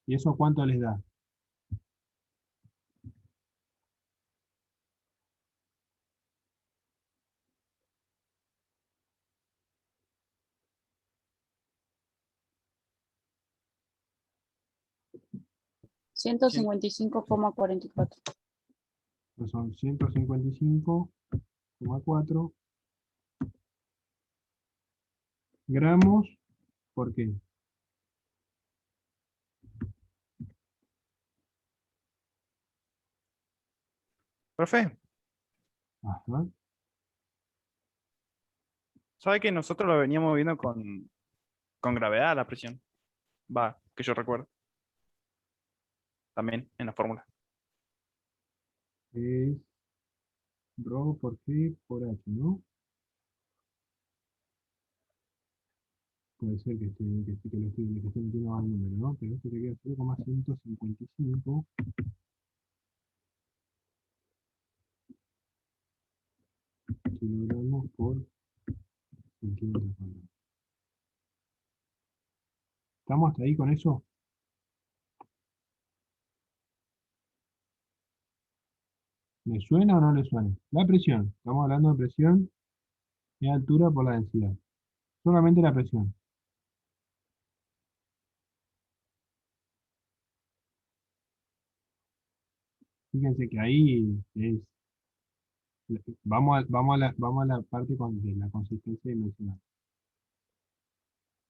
¿Y eso cuánto les da? Ciento cincuenta y cinco coma cuarenta y cuatro. Pues son 155,4 gramos. ¿Por qué? Profe, Ajá. ¿sabe que nosotros lo veníamos viendo con gravedad la presión? Va, que yo recuerdo. También en la fórmula. Es rho por G por H, ¿no? Puede ser que esté metiendo mal número, ¿no? Pero esto te queda 0,155 kilogramos por centímetro cuadrado. ¿Estamos hasta ahí con eso? ¿Le suena o no le suena? La presión. Estamos hablando de presión y altura por la densidad. Solamente la presión. Fíjense que ahí es. Vamos a la parte de la consistencia dimensional.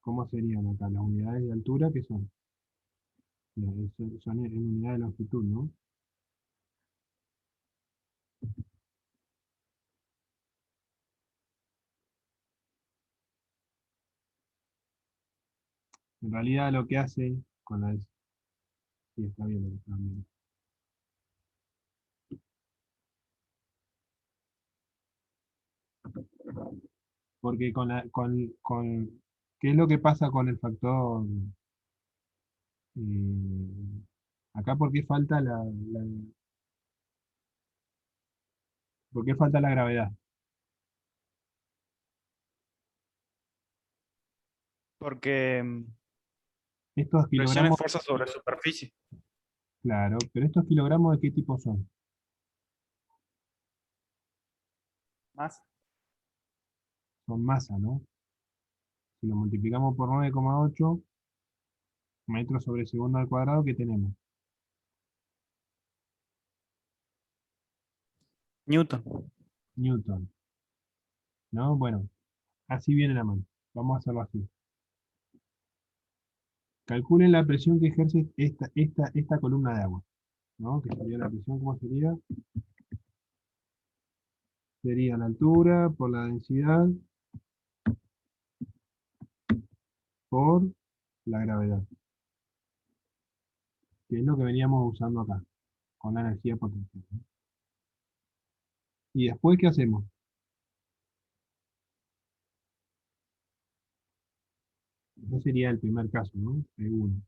¿Cómo serían acá? Las unidades de altura, ¿qué son? Son en unidad de longitud, ¿no? En realidad lo que hace con la... Sí, está bien lo que están viendo. Porque ¿qué es lo que pasa con el factor? Acá, ¿por qué falta ¿por qué falta la gravedad? Porque Estos presión es kilogramos, fuerza sobre superficie. claro, pero estos kilogramos, ¿de qué tipo son? Más. Son masa, ¿no? Si lo multiplicamos por 9,8 metros sobre segundo al cuadrado, ¿qué tenemos? Newton. Newton. ¿No? Bueno, así viene la mano. Vamos a hacerlo así. Calculen la presión que ejerce esta columna de agua, ¿no? Que sería la presión, ¿cómo sería? Sería la altura por la densidad por la gravedad, que es lo que veníamos usando acá, con la energía potencial, ¿no? ¿Y después qué hacemos? Ese sería el primer caso, ¿no? P1.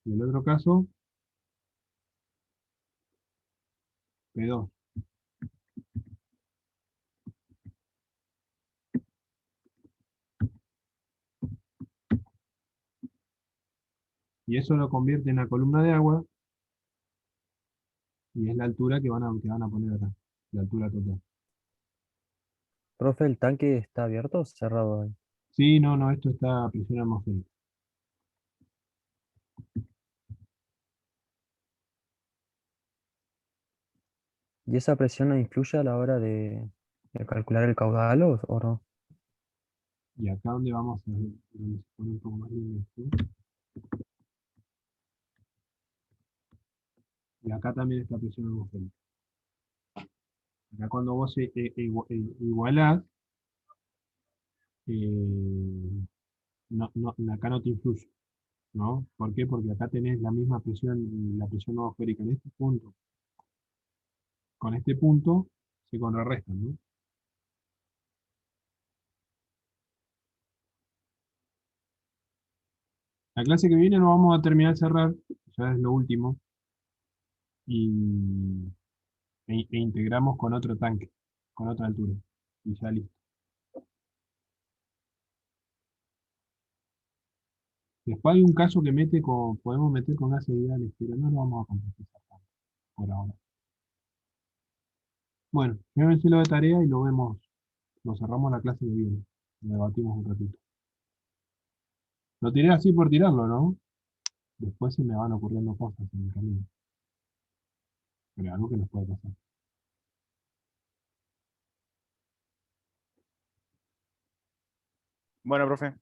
Y el otro caso, P2. Y eso lo convierte en la columna de agua y es la altura que van a poner acá, la altura total. Profe, ¿el tanque está abierto o cerrado ahí? Sí, no, esto está a presión atmosférica. ¿Y esa presión no influye a la hora de calcular el caudal o no? Y acá donde vamos a ver, donde se pone un poco más lindo esto. acá también está presión atmosférica. Acá cuando vos igualás, acá no te influye, ¿no? ¿Por qué? Porque acá tenés la misma presión, la presión atmosférica en este punto. Con este punto se contrarrestan, ¿no? La clase que viene nos vamos a terminar de cerrar, ya es lo último, y, e integramos con otro tanque, con otra altura, y ya listo. Después hay un caso que podemos meter con gases ideales, pero no lo vamos a complejizar tanto por ahora. Bueno, llévenselo de tarea y lo vemos, lo cerramos la clase que viene, lo debatimos un ratito. Lo tiré así por tirarlo, ¿no? Después se me van ocurriendo cosas en el camino. Pero algo que nos puede pasar. Bueno, profe.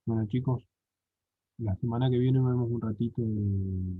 Bueno, chicos, la semana que viene vemos un ratito de